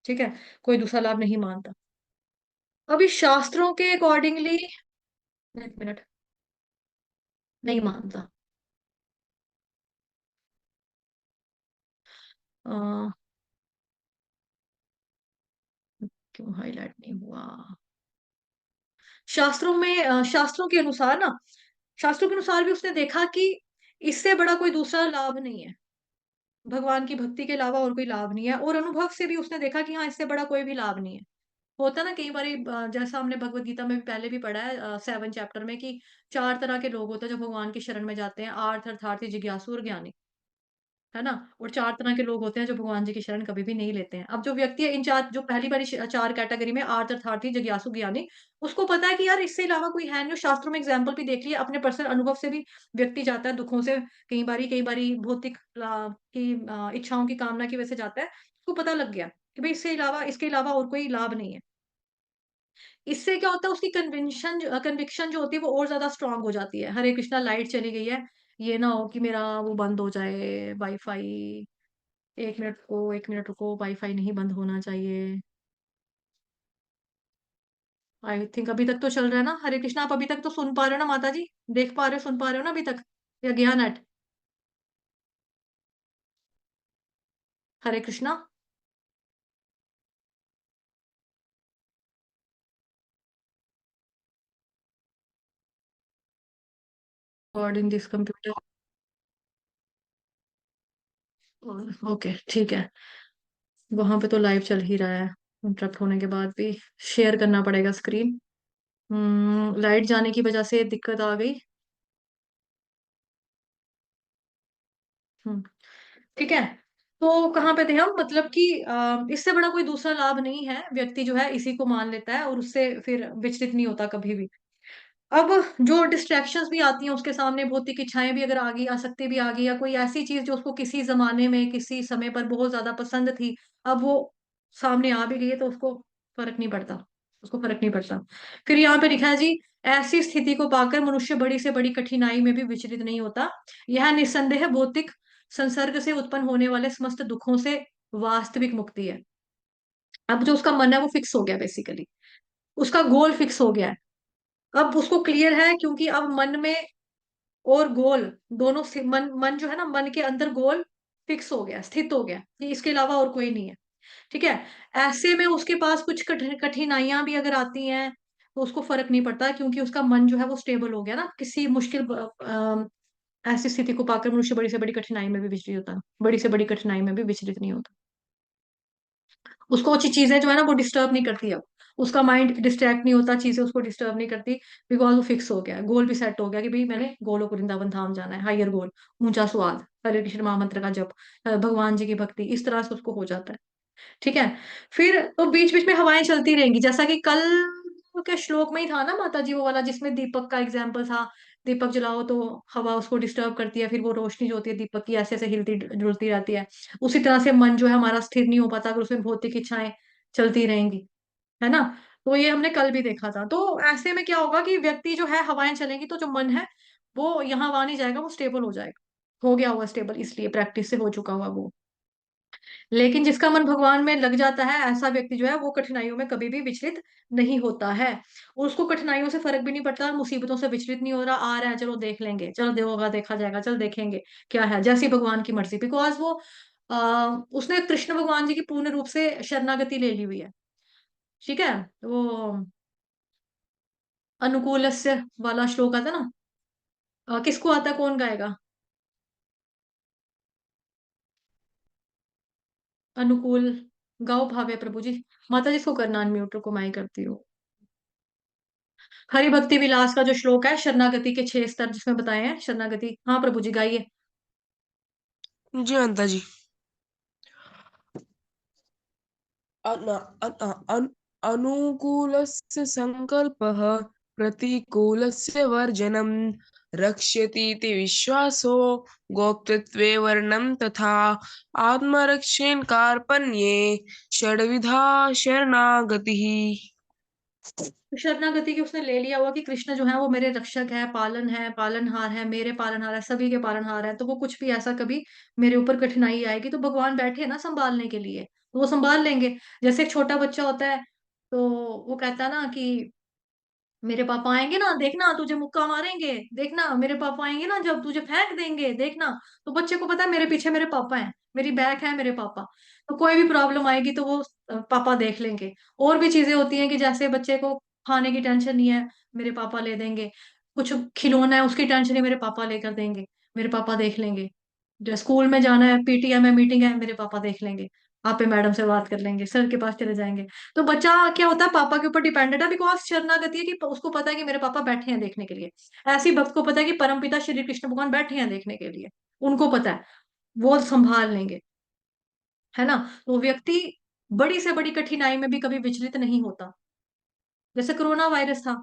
ठीक है, कोई दूसरा लाभ नहीं मानता। अभी शास्त्रों के अकॉर्डिंगली, एक मिनट, नहीं मानता। अ, क्यों हाईलाइट नहीं हुआ? शास्त्रों में शास्त्रों के अनुसार ना, शास्त्रों के अनुसार भी उसने देखा कि इससे बड़ा कोई दूसरा लाभ नहीं है, भगवान की भक्ति के अलावा और कोई लाभ नहीं है। और अनुभव से भी उसने देखा कि हाँ, इससे बड़ा कोई भी लाभ नहीं है। होता है ना कई बारी, जैसा हमने भगवत गीता में भी पहले भी पढ़ा है 7 चैप्टर में, कि 4 तरह के लोग होते हैं जो भगवान की शरण में जाते हैं, आर्थ, अर्थार्थी, जिज्ञासु और ज्ञानी। है ना? और 4 तरह के लोग होते हैं जो भगवान जी की शरण कभी भी नहीं लेते हैं। अब जो व्यक्ति है इन 4, जो पहली वाली 4 कैटेगरी में, आर्थ, अर्थार्थी, जिज्ञासु, ज्ञानी, उसको पता है कि यार इससे अलावा कोई है नहीं। शास्त्रों में एग्जाम्पल भी देख लिया, अपने पर्सनल अनुभव से भी व्यक्ति जाता है दुखों से, कई बारी भौतिक की इच्छाओं की कामना की वजह से जाता है। उसको पता लग गया कि भाई इससे अलावा, इसके अलावा और कोई लाभ नहीं है। इससे क्या होता है, उसकी कन्विक्शन जो होती है वो और ज़्यादा स्ट्रॉन्ग हो जाती है। हरे कृष्णा, लाइट चली गई है, ये ना हो कि मेरा वो बंद हो जाए वाईफ़ाई। 1 मिनट रुको, वाईफ़ाई नहीं बंद होना चाहिए। आई थिंक अभी तक तो चल रहा है ना? हरे कृष्णा, आप अभी तक तो सुन पा रहे हो ना माता जी? देख पा रहे हो, सुन पा रहे हो ना अभी तक? या गया net? Hare Krishna, God in this computer. Okay, ठीक है। वहां पे तो लाइव चल ही रहा है, इंटरप्ट होने के बाद भी। शेयर करना पड़ेगा स्क्रीन। लाइट जाने की वजह से दिक्कत आ गई। हम्म, ठीक है। तो कहाँ पे थे हम? मतलब कि इससे बड़ा कोई दूसरा लाभ नहीं है, व्यक्ति जो है इसी को मान लेता है और उससे फिर विचलित नहीं होता कभी भी। अब जो डिस्ट्रैक्शंस भी आती हैं उसके सामने, भौतिक इच्छाएं भी अगर आ गई, आसक्ति भी आ गई, या कोई ऐसी चीज जो उसको किसी जमाने में किसी समय पर बहुत ज्यादा पसंद थी, अब वो सामने आ भी गई है, तो उसको फर्क नहीं पड़ता। उसको फर्क नहीं पड़ता। फिर यहाँ पे लिखा है जी, ऐसी स्थिति को पाकर मनुष्य बड़ी से बड़ी कठिनाई में भी विचलित नहीं होता। यह निस्संदेह भौतिक संसर्ग से उत्पन्न होने वाले समस्त दुखों से वास्तविक मुक्ति है। अब जो उसका मन है वो फिक्स हो गया बेसिकली, उसका गोल फिक्स हो गया है। अब उसको क्लियर है, क्योंकि अब मन में और गोल दोनों मन मन जो है ना, मन के अंदर गोल फिक्स हो गया, स्थित हो गया कि इसके अलावा और कोई नहीं है। ठीक है। ऐसे में उसके पास कुछ कठिनाइयां भी अगर आती हैं तो उसको फर्क नहीं पड़ता, क्योंकि उसका मन जो है वो स्टेबल हो गया ना। किसी मुश्किल ऐसी स्थिति को पाकर मनुष्य बड़ी से बड़ी कठिनाई में भी विचलित होता है, बड़ी से बड़ी कठिनाई में भी विचलित नहीं होता। उसको चीजें जो है ना वो डिस्टर्ब नहीं करती। अब उसका माइंड डिस्ट्रैक्ट नहीं होता, चीजें उसको डिस्टर्ब नहीं करती, बिकॉज वो फिक्स हो गया है, गोल भी सेट हो गया कि भाई मैंने गोलोक वृंदावन धाम जाना है, हायर गोल, ऊंचा स्वाद, हरे कृष्ण महामंत्र का जप, भगवान जी की भक्ति, इस तरह से उसको हो जाता है। ठीक है। फिर तो बीच बीच में हवाएं चलती रहेंगी, जैसा कि कल के श्लोक में ही था ना माता जी वो वाला, जिसमें दीपक का एग्जाम्पल था। दीपक जलाओ तो हवा उसको डिस्टर्ब करती है, फिर वो रोशनी जो होती है दीपक की ऐसे ऐसे हिलती जुलती रहती है। उसी तरह से मन जो है हमारा स्थिर नहीं हो पाता अगर उसमें भौतिक इच्छाएं चलती रहेंगी, है ना। तो ये हमने कल भी देखा था। तो ऐसे में क्या होगा कि व्यक्ति जो है, हवाएं चलेंगी तो जो मन है वो यहाँ वहां नहीं जाएगा, वो स्टेबल हो जाएगा, हो गया हुआ स्टेबल, इसलिए प्रैक्टिस से हो चुका हुआ वो। लेकिन जिसका मन भगवान में लग जाता है, ऐसा व्यक्ति जो है वो कठिनाइयों में कभी भी विचलित नहीं होता है। उसको कठिनाइयों से फर्क भी नहीं पड़ता, और मुसीबतों से विचलित नहीं हो रहा, आ रहा है चलो देख लेंगे, चलो देखोगा देखा जाएगा, चल देखेंगे क्या है, जैसी भगवान की मर्जी, बिकॉज वो उसने कृष्ण भगवान जी की पूर्ण रूप से शरणागति ले ली हुई है। ठीक है। वो अनुकूलस्य वाला श्लोक आता ना, किसको आता, कौन गाएगा? अनुकूल, गाओ भावे प्रभु जी। माता जी इसको करना अनम्यूट, को मैं ही करती हूँ। हरि भक्ति विलास का जो श्लोक है, शरणागति के 6 स्तर जिसमें बताए हैं, शरणागति, हाँ प्रभु जी गाइए। जी अनंता जी। अन, अन, अन, अनुकूलस्य संकल्पः प्रतिकूलस्य वर्जनम् रक्ष्यतीति विश्वासो गोप्तत्वे वर्णं तथा आत्मरक्षेण कार्पण्ये षड्विधा शरणागतिः। तो शरणागति की उसने ले लिया हुआ कि कृष्ण जो है वो मेरे रक्षक है, पालन है, पालनहार है, मेरे पालनहार है, सभी के पालनहार है, तो वो कुछ भी ऐसा कभी मेरे ऊपर कठिनाई आएगी तो भगवान बैठे हैं ना संभालने के लिए, तो वो संभाल लेंगे। जैसे एक छोटा बच्चा होता है तो वो कहता है ना कि मेरे पापा आएंगे ना, देखना तुझे मुक्का मारेंगे, देखना मेरे पापा आएंगे ना जब तुझे फेंक देंगे, देखना। तो बच्चे को पता है मेरे पीछे मेरे पापा हैं, मेरी बैक है मेरे पापा, तो कोई भी प्रॉब्लम आएगी तो वो पापा देख लेंगे। और भी चीजें होती हैं कि जैसे बच्चे को खाने की टेंशन नहीं है, मेरे पापा ले देंगे। कुछ खिलौना है उसकी टेंशन है, मेरे पापा लेकर देंगे, मेरे पापा देख लेंगे। जो स्कूल में जाना है, पीटीएम है, मीटिंग है, मेरे पापा देख लेंगे। आप पे मैडम से बात कर लेंगे, सर के पास चले जाएंगे। तो बच्चा क्या होता है, पापा के ऊपर डिपेंडेंट है, बिकॉज शरणागति है कि उसको पता है कि मेरे पापा बैठे हैं देखने के लिए। ऐसी भक्त को पता है कि परमपिता श्री कृष्ण भगवान बैठे हैं देखने के लिए, उनको पता है, वो संभाल लेंगे, है ना। तो व्यक्ति बड़ी से बड़ी कठिनाई में भी कभी विचलित नहीं होता। जैसे कोरोना वायरस था,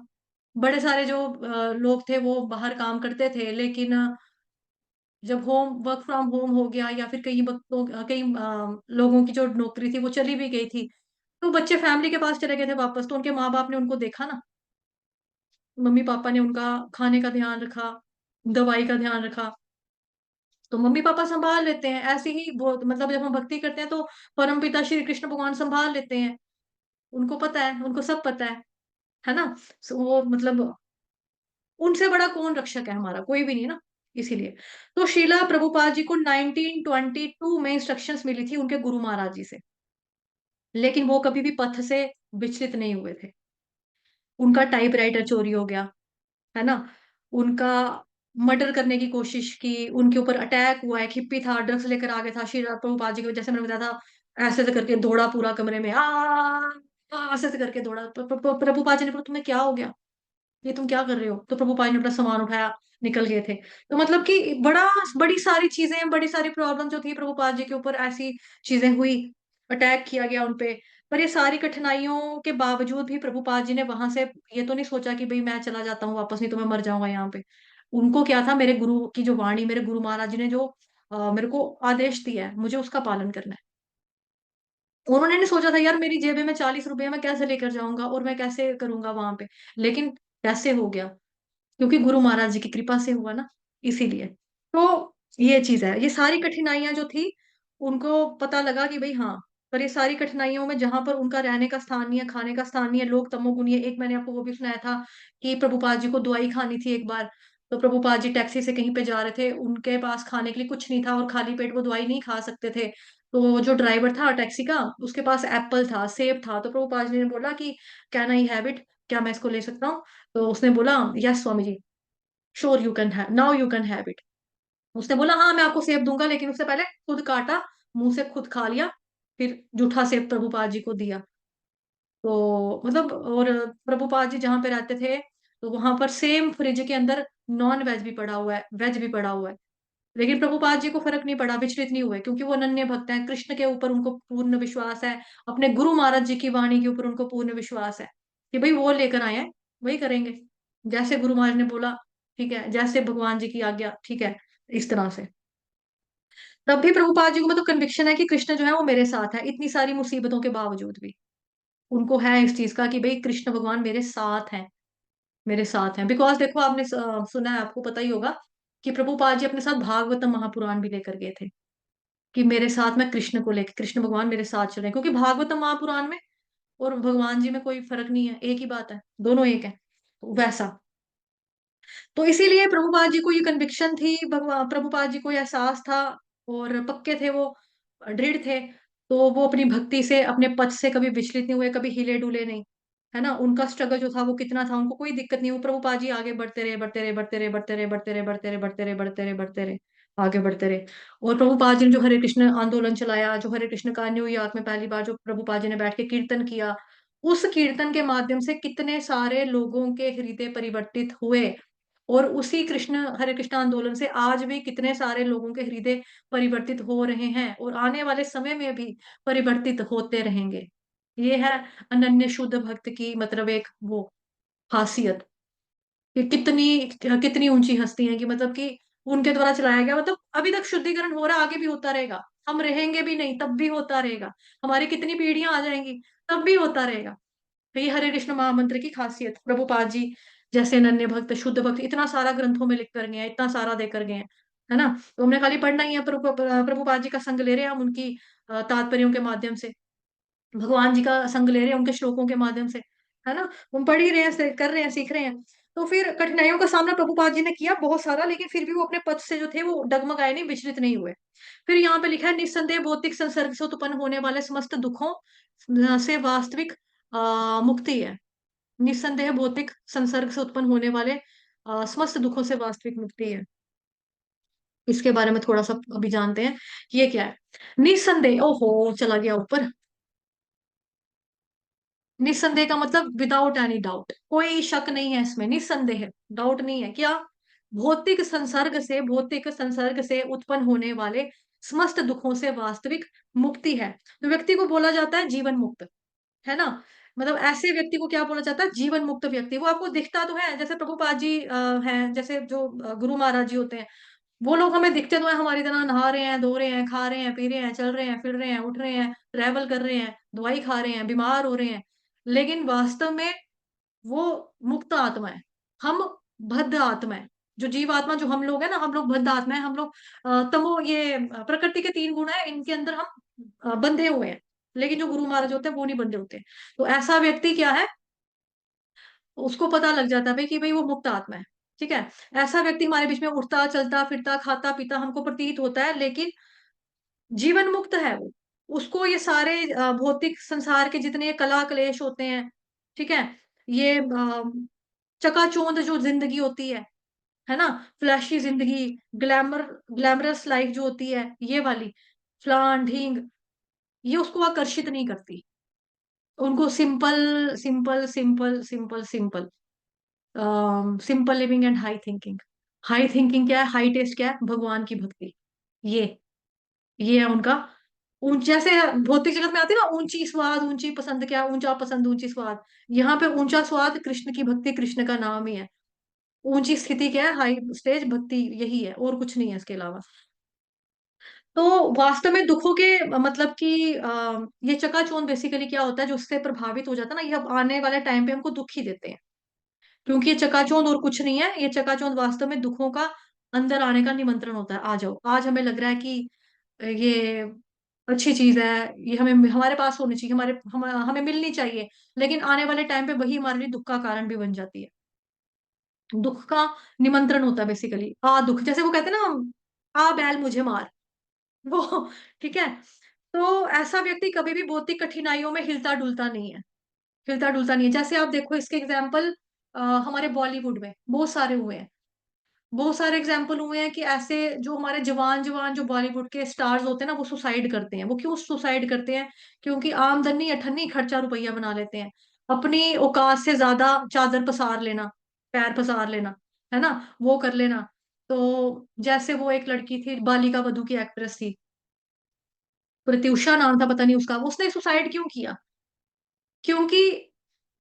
बड़े सारे जो लोग थे वो बाहर काम करते थे, लेकिन जब होम वर्क फ्रॉम होम हो गया, या फिर कई वक्तों कई लोगों की जो नौकरी थी वो चली भी गई थी, तो बच्चे फैमिली के पास चले गए थे वापस, तो उनके माँ बाप ने उनको देखा ना, मम्मी पापा ने उनका खाने का ध्यान रखा, दवाई का ध्यान रखा, तो मम्मी पापा संभाल लेते हैं। ऐसे ही वो मतलब जब हम भक्ति करते हैं तो परमपिता श्री कृष्ण भगवान संभाल लेते हैं, उनको पता है, उनको सब पता है ना। वो मतलब उनसे बड़ा कौन रक्षक है हमारा, कोई भी नहीं ना। इसीलिए तो शीला प्रभुपाद जी को 1922 में इंस्ट्रक्शंस मिली थी उनके गुरु महाराज जी से, लेकिन वो कभी भी पथ से विचलित नहीं हुए थे। उनका टाइपराइटर चोरी हो गया, है ना, उनका मर्डर करने की कोशिश की, उनके ऊपर अटैक हुआ, एक हिप्पी था ड्रग्स लेकर आ गया था शीला प्रभुपाद जी को, जैसे मैंने बताया था, ऐसे ऐसे करके दौड़ा पूरा कमरे में, ऐसे ऐसे करके दौड़ा। प्रभुपाद जी ने बोला तुम्हें क्या हो गया, ये तुम क्या कर रहे हो, तो प्रभुपाद ने अपना सामान उठाया, निकल गए थे। तो मतलब कि बड़ी सारी चीजें, बड़ी सारी प्रॉब्लम जो थी प्रभुपाद जी के ऊपर, ऐसी चीजें हुई, अटैक किया गया उनपे। पर ये सारी कठिनाइयों के बावजूद भी प्रभुपाद जी ने वहां से ये तो नहीं सोचा कि भाई मैं चला जाता हूँ वापस, नहीं तो मैं मर जाऊंगा यहाँ पे। उनको क्या था, मेरे गुरु की जो वाणी, मेरे गुरु महाराज जी ने जो मेरे को आदेश दिया है, मुझे उसका पालन करना है। उन्होंने नहीं सोचा था यार मेरी जेब में 40 रुपए मैं कैसे लेकर जाऊंगा और मैं कैसे करूंगा वहां पे, लेकिन कैसे हो गया, क्योंकि गुरु महाराज जी की कृपा से हुआ ना, इसीलिए। तो ये चीज है, ये सारी कठिनाइयां जो थी, उनको पता लगा कि भाई हाँ, पर ये सारी कठिनाइयों में जहां पर उनका रहने का स्थान नहीं है, खाने का स्थान नहीं है, लोग तमोगुनी है। एक मैंने आपको वो भी सुनाया था कि प्रभुपाद जी को दवाई खानी थी एक बार, तो प्रभुपाद जी टैक्सी से कहीं पे जा रहे थे, उनके पास खाने के लिए कुछ नहीं था और खाली पेट वो दवाई नहीं खा सकते थे। तो जो ड्राइवर था टैक्सी का, उसके पास एप्पल था, सेब था, तो प्रभुपाद जी ने बोला कि कैन आई हैव इट, क्या मैं इसको ले सकता हूँ? तो उसने बोला yes Swami ji, sure you can have, now you can have it. उसने बोला हाँ मैं आपको सेब दूंगा, लेकिन उससे पहले खुद काटा, मुंह से खुद खा लिया, फिर जूठा सेब प्रभुपाद जी को दिया। तो मतलब, और प्रभुपाद जी जहाँ पे रहते थे, तो वहां पर सेम फ्रिज के अंदर नॉन वेज भी पड़ा हुआ है, वेज भी पड़ा हुआ है, लेकिन प्रभुपाद जी को फर्क नहीं पड़ा, विचलित नहीं हुए, क्योंकि वो अनन्य भक्त हैं, कृष्ण के ऊपर उनको पूर्ण विश्वास है, अपने गुरु महाराज जी की वाणी के ऊपर उनको पूर्ण विश्वास है कि भाई वो लेकर आए हैं, वही करेंगे, जैसे गुरु महाराज ने बोला, ठीक है, जैसे भगवान जी की आज्ञा, ठीक है, इस तरह से। तब भी प्रभुपाद जी को मतलब कन्विक्शन है कि कृष्ण जो है वो मेरे साथ है, इतनी सारी मुसीबतों के बावजूद भी उनको है इस चीज का कि भाई कृष्ण भगवान मेरे साथ हैं, मेरे साथ हैं। बिकॉज देखो आपने सुना है, आपको पता ही होगा कि प्रभुपाद जी अपने साथ भागवतम महापुराण भी लेकर गए थे, कि मेरे साथ मैं कृष्ण को लेकर, कृष्ण भगवान मेरे साथ चल रहे हैं, क्योंकि भागवतम महापुराण में और भगवान जी में कोई फर्क नहीं है, एक ही बात है, दोनों एक है, तो वैसा। तो इसीलिए प्रभुपाद जी को ये कन्विक्शन थी, भगवान प्रभुपाद जी को ये एहसास था, और पक्के थे वो, दृढ़ थे। तो वो अपनी भक्ति से, अपने पथ से कभी विचलित नहीं हुए, कभी हिले डुले नहीं, है ना। उनका स्ट्रगल जो था वो कितना था, उनको कोई दिक्कत नहीं हुई, प्रभुपाद जी आगे बढ़ते रहे, बढ़ते रहे, बढ़ते रहे, बढ़ते रहे, बढ़ते रहे, बढ़ते रहे, बढ़ते रहे, बढ़ते रहे, बढ़ते रहे, आगे बढ़ते रहे। और प्रभुपाद जी ने जो हरे कृष्ण आंदोलन चलाया, जो हरे कृष्ण का न्यूयॉर्क में पहली बार जो प्रभुपाद जी ने बैठ के कीर्तन किया, उस कीर्तन के माध्यम से कितने सारे लोगों के हृदय परिवर्तित हुए। और उसी कृष्ण हरे कृष्ण आंदोलन से आज भी कितने सारे लोगों के हृदय परिवर्तित हो रहे हैं, और आने वाले समय में भी परिवर्तित होते रहेंगे। ये है अनन्य शुद्ध भक्त की मतलब एक वो खासियत, कि कितनी कितनी ऊंची हस्ती है, कि मतलब कि उनके द्वारा चलाया गया, मतलब अभी तक शुद्धिकरण हो रहा, आगे भी होता रहेगा, हम रहेंगे भी नहीं तब भी होता रहेगा, हमारी कितनी पीढ़ियां आ जाएंगी तब भी होता रहेगा। तो ये हरे कृष्ण महामंत्र की खासियत, प्रभुपाद जी जैसे अनन्य भक्त शुद्ध भक्त इतना सारा ग्रंथों में लिख कर गए हैं, इतना सारा देकर गए हैं, है ना। तो हमने खाली पढ़ना ही है, प्रभुपाद जी का संग ले रहे हैं हम, उनकी तात्पर्यों के माध्यम से, भगवान जी का संग ले रहे हैं उनके श्लोकों के माध्यम से, है ना। हम पढ़ ही रहे हैं, कर रहे हैं, सीख रहे हैं। तो फिर कठिनाइयों का सामना प्रभुपाद जी ने किया बहुत सारा, लेकिन फिर भी वो अपने पद से जो थे वो डगमगाए नहीं, विचलित नहीं हुए। फिर यहाँ पे लिखा है, निस्संदेह भौतिक संसर्ग से उत्पन्न होने वाले समस्त दुखों से वास्तविक मुक्ति है। निस्संदेह भौतिक संसर्ग से उत्पन्न होने वाले समस्त दुखों से वास्तविक मुक्ति है। इसके बारे में थोड़ा सा अभी जानते हैं, ये क्या है। निस्संदेह, ओहो चला गया ऊपर। निस्संदेह का मतलब विदाउट एनी डाउट, कोई शक नहीं है इसमें, निस्संदेह, डाउट नहीं है क्या, भौतिक संसर्ग से उत्पन्न होने वाले समस्त दुखों से वास्तविक मुक्ति है। तो व्यक्ति को बोला जाता है जीवन मुक्त, है ना। मतलब ऐसे व्यक्ति को क्या बोला जाता है, जीवन मुक्त व्यक्ति। वो आपको दिखता तो है, जैसे प्रभुपाद जी हैं, जैसे जो गुरु महाराज जी होते हैं, वो लोग हमें दिखते तो है हमारी तरह, नहा रहे हैं, धो रहे हैं, खा रहे हैं, पी रहे हैं, चल रहे हैं, फिर रहे हैं, उठ रहे हैं, ट्रैवल कर रहे हैं, दवाई खा रहे हैं, बीमार हो रहे हैं, लेकिन वास्तव में वो मुक्त आत्मा है, हम बद्ध आत्मा है। जो जीव आत्मा जो हम लोग है ना, हम लोग बद्ध आत्मा है, हम लोग तमो ये प्रकृति के 3 गुण है, इनके अंदर हम बंधे हुए हैं। लेकिन जो गुरु महाराज होते हैं वो नहीं बंधे होते। तो ऐसा व्यक्ति क्या है, उसको पता लग जाता है भाई कि भाई वो मुक्त आत्मा है, ठीक है। ऐसा व्यक्ति हमारे बीच में उठता चलता फिरता खाता पीता हमको प्रतीत होता है, लेकिन जीवन मुक्त है वो। उसको ये सारे भौतिक संसार के जितने कला क्लेश होते हैं, ठीक है, ये चकाचौंध जो जिंदगी होती है ना, फ्लैशी जिंदगी, ग्लैमर ग्लैमरस लाइफ जो होती है, ये वाली फ्लान ढींग, ये उसको आकर्षित नहीं करती। उनको simple simple simple simple simple simple living and high thinking. High thinking क्या है, हाई टेस्ट क्या है, भगवान की भक्ति। ये ये है उनका जैसे भौतिक जगत में आती है ना, ऊंची स्वाद ऊंची पसंद, क्या ऊंचा पसंद ऊंची स्वाद, यहाँ पे ऊंचा स्वाद कृष्ण की भक्ति, कृष्ण का नाम ही है। ऊंची स्थिति क्या है, हाई स्टेज भक्ति, यही है और कुछ नहीं है इसके अलावा। तो वास्तव में दुखों के मतलब कि ये चकाचौंध बेसिकली क्या होता है, जो उससे प्रभावित हो जाता है ना, ये अब आने वाले टाइम पे हमको दुख ही देते हैं। क्योंकि ये चकाचौंध और कुछ नहीं है, ये चकाचौंध वास्तव में दुखों का अंदर आने का निमंत्रण होता है। आ जाओ, आज हमें लग रहा है कि ये अच्छी चीज है, ये हमें हमारे पास होनी चाहिए, हमें मिलनी चाहिए, लेकिन आने वाले टाइम पे वही हमारे लिए दुख का कारण भी बन जाती है। दुख का निमंत्रण होता है बेसिकली। आ दुख, जैसे वो कहते हैं ना, आ बैल मुझे मार, वो ठीक है। तो ऐसा व्यक्ति कभी भी भौतिक कठिनाइयों में हिलता डुलता नहीं है, हिलता डुलता नहीं है। जैसे आप देखो, इसके एग्जाम्पल हमारे बॉलीवुड में बहुत सारे हुए हैं, बहुत सारे एग्जाम्पल हुए हैं कि ऐसे जो हमारे जवान जवान जो बॉलीवुड के स्टार्स होते हैं ना, वो सुसाइड करते हैं। वो क्यों सुसाइड करते हैं? क्योंकि आमदनी अठन्नी खर्चा रुपया बना लेते हैं, अपनी औकात से ज्यादा चादर पसार लेना, पैर पसार लेना, है ना, वो कर लेना। तो जैसे वो एक लड़की थी, बालिका वधू की एक्ट्रेस थी, प्रत्युषा नाम था, पता नहीं उसका, उसने सुसाइड क्यों किया? क्योंकि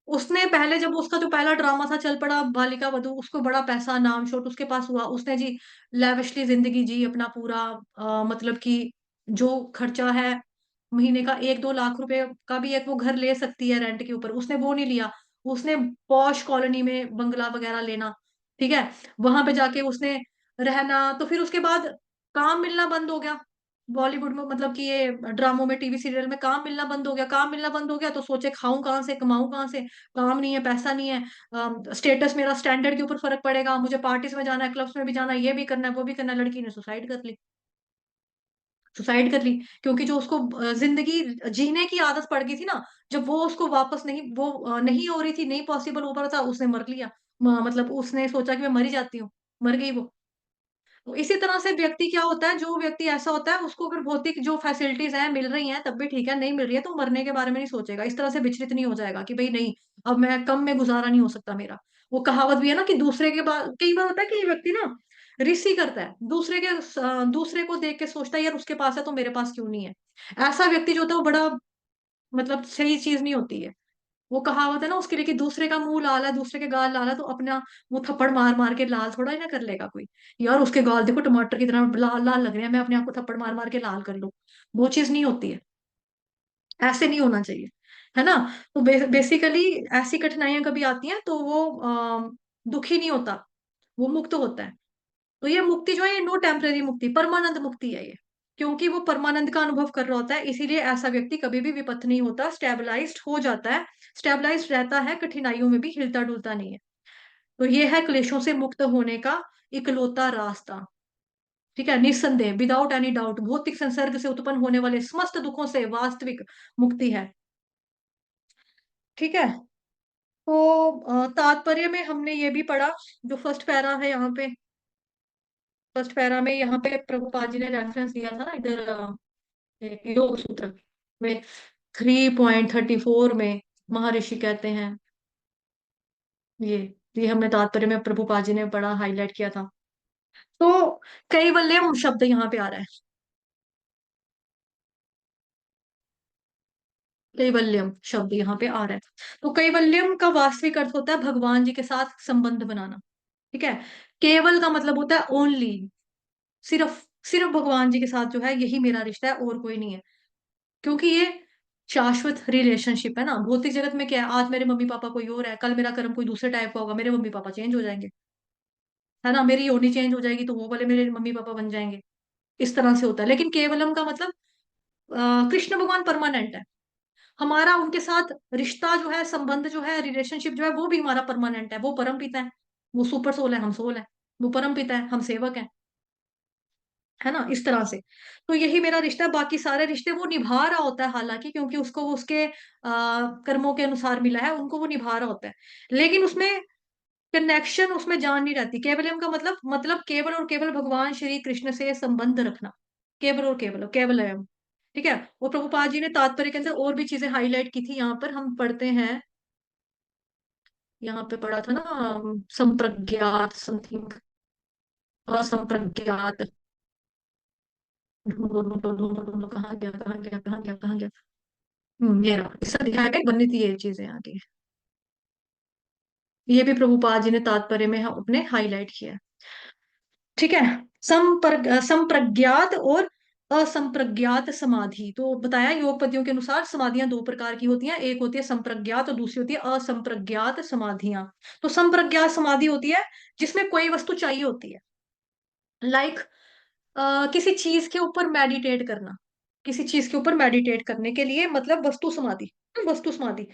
उसने पहले, जब उसका जो पहला ड्रामा था चल पड़ा बालिका वधू, उसको बड़ा पैसा नाम शोट उसके पास हुआ, उसने जी लैविशली जिंदगी जी अपना पूरा, मतलब कि जो खर्चा है महीने का 1-2 लाख रुपए का भी एक वो घर ले सकती है रेंट के ऊपर, उसने वो नहीं लिया। उसने पॉश कॉलोनी में बंगला वगैरह लेना, ठीक है, वहां पे जाके उसने रहना। तो फिर उसके बाद काम मिलना बंद हो गया बॉलीवुड में, मतलब कि ये ड्रामों में, टीवी सीरियल में काम मिलना बंद हो गया। काम मिलना बंद हो गया तो सोचे खाऊं कहाँ से, कमाऊं कहाँ से, काम नहीं है, पैसा नहीं है, स्टेटस, मेरा स्टैंडर्ड के ऊपर फर्क पड़ेगा, मुझे पार्टीज में जाना है, क्लब्स में भी जाना है, ये भी करना है, वो भी करना है। लड़की ने सुसाइड कर ली, सुसाइड कर ली। क्योंकि जो उसको जिंदगी जीने की आदत पड़ गई थी ना, जब वो उसको वापस नहीं, वो नहीं हो रही थी, नहीं पॉसिबल हो पा रहा था, उसने मर लिया। मतलब उसने सोचा कि मैं मर ही जाती हूँ, मर गई वो। तो इसी तरह से व्यक्ति क्या होता है, जो व्यक्ति ऐसा होता है, उसको अगर भौतिक जो फैसिलिटीज हैं मिल रही हैं तब भी ठीक है, नहीं मिल रही है तो मरने के बारे में नहीं सोचेगा, इस तरह से विचलित नहीं हो जाएगा कि भाई नहीं, अब मैं कम में गुजारा नहीं हो सकता मेरा। वो कहावत भी है ना कि दूसरे के बाद, कई बार होता है कि ये व्यक्ति ना रिसी करता है, दूसरे को देख के सोचता है यार उसके पास है तो मेरे पास क्यों नहीं है। ऐसा व्यक्ति जो होता है वो बड़ा, मतलब सही चीज नहीं होती है। वो कहावत है ना उसके लिए कि दूसरे का मुंह लाल है, दूसरे के गाल लाल है, तो अपना वो थप्पड़ मार मार के लाल थोड़ा ही ना कर लेगा कोई। यार उसके गाल देखो टमाटर की तरह लाल लाल लग रहे हैं, मैं अपने आप को थप्पड़ मार मार के लाल कर लूं। वो चीज नहीं होती है, ऐसे नहीं होना चाहिए, है ना। तो बेसिकली ऐसी कठिनाइयां कभी आती हैं तो वो दुखी नहीं होता, वो मुक्त होता है। तो ये मुक्ति जो है, ये नो टेम्पररी मुक्ति, परमानंद मुक्ति है ये। क्योंकि वो परमानंद का अनुभव कर रहा होता है, इसीलिए ऐसा व्यक्ति कभी भी विपथ नहीं होता, स्टेबलाइज्ड हो जाता है, स्टेबलाइज्ड रहता है, कठिनाइयों में भी हिलता डुलता नहीं है। तो ये है क्लेशों से मुक्त होने का इकलौता रास्ता, ठीक है, निस्संदेह, विदाउट एनी डाउट, भौतिक संसर्ग से उत्पन्न होने वाले समस्त दुखों से वास्तविक मुक्ति है। ठीक है। तो तात्पर्य में हमने ये भी पढ़ा, जो फर्स्ट पैरा है यहाँ पे, फर्स्ट पैरा में यहाँ पे प्रभुपाद जी ने रेफरेंस दिया था ना इधर, योग सूत्र में 3.34 में महर्षि कहते हैं, ये ये हमने तात्पर्य में प्रभुपाद जी ने बड़ा हाईलाइट किया था। तो कैवल्यम शब्द यहाँ पे आ रहा है, कैवल्यम शब्द यहाँ पे आ रहा है। तो कैवल्यम का वास्तविक अर्थ होता है भगवान जी के साथ संबंध बनाना, ठीक है। केवल का मतलब होता है ओनली, सिर्फ, सिर्फ भगवान जी के साथ जो है यही मेरा रिश्ता है, और कोई नहीं है। क्योंकि ये शाश्वत रिलेशनशिप है ना। भौतिक जगत में क्या है, आज मेरे मम्मी पापा कोई और है, कल मेरा कर्म कोई दूसरे टाइप का होगा, मेरे मम्मी पापा चेंज हो जाएंगे, है ना, मेरी योनि चेंज हो जाएगी तो वो वाले मेरे मम्मी पापा बन जाएंगे। इस तरह से होता है। लेकिन केवलम का मतलब कृष्ण भगवान परमानेंट है, हमारा उनके साथ रिश्ता जो है, संबंध जो है, रिलेशनशिप जो है, वो भी हमारा परमानेंट है। वो परम पिता है, वो सुपर सोल है, हम सोल है। वो परम पिता है, हम सेवक हैं, है ना, इस तरह से। तो यही मेरा रिश्ता है, बाकी सारे रिश्ते वो निभा रहा होता है, हालांकि क्योंकि उसको वो उसके कर्मों के अनुसार मिला है, उनको वो निभा रहा होता है। लेकिन उसमें कनेक्शन, उसमें जान नहीं रहती। केवलम का मतलब केवल और केवल भगवान श्री कृष्ण से संबंध रखना, केवल और केवल, केवलम, ठीक है। और प्रभुपाद जी ने तात्पर्य के अंदर और भी चीजें हाईलाइट की थी, यहाँ पर हम पढ़ते हैं, यहाँ पे पढ़ा था ना, संप्रज्ञात समथिंग, असंप्रज्ञात, ढूंढो ढूंढो ढूंढो ढूंढो, कहाँ गया कहाँ गया कहाँ गया कहाँ गया। ये रहा, इस अध्याय में बननी थी ये चीजें आगे। ये भी प्रभुपाद जी ने तात्पर्य में अपने हाईलाइट किया है, ठीक है। संप्रज्ञात और असंप्रज्ञात समाधि। तो बताया योगपतियों के अनुसार समाधियां दो प्रकार की होती हैं, एक होती है संप्रज्ञात और दूसरी होती है असंप्रज्ञात समाधियां। तो संप्रज्ञात समाधि होती है जिसमें कोई वस्तु चाहिए होती है, लाइक किसी चीज के ऊपर मेडिटेट करना, किसी चीज के ऊपर मेडिटेट करने के लिए मतलब वस्तु समाधि। वस्तु समाधि,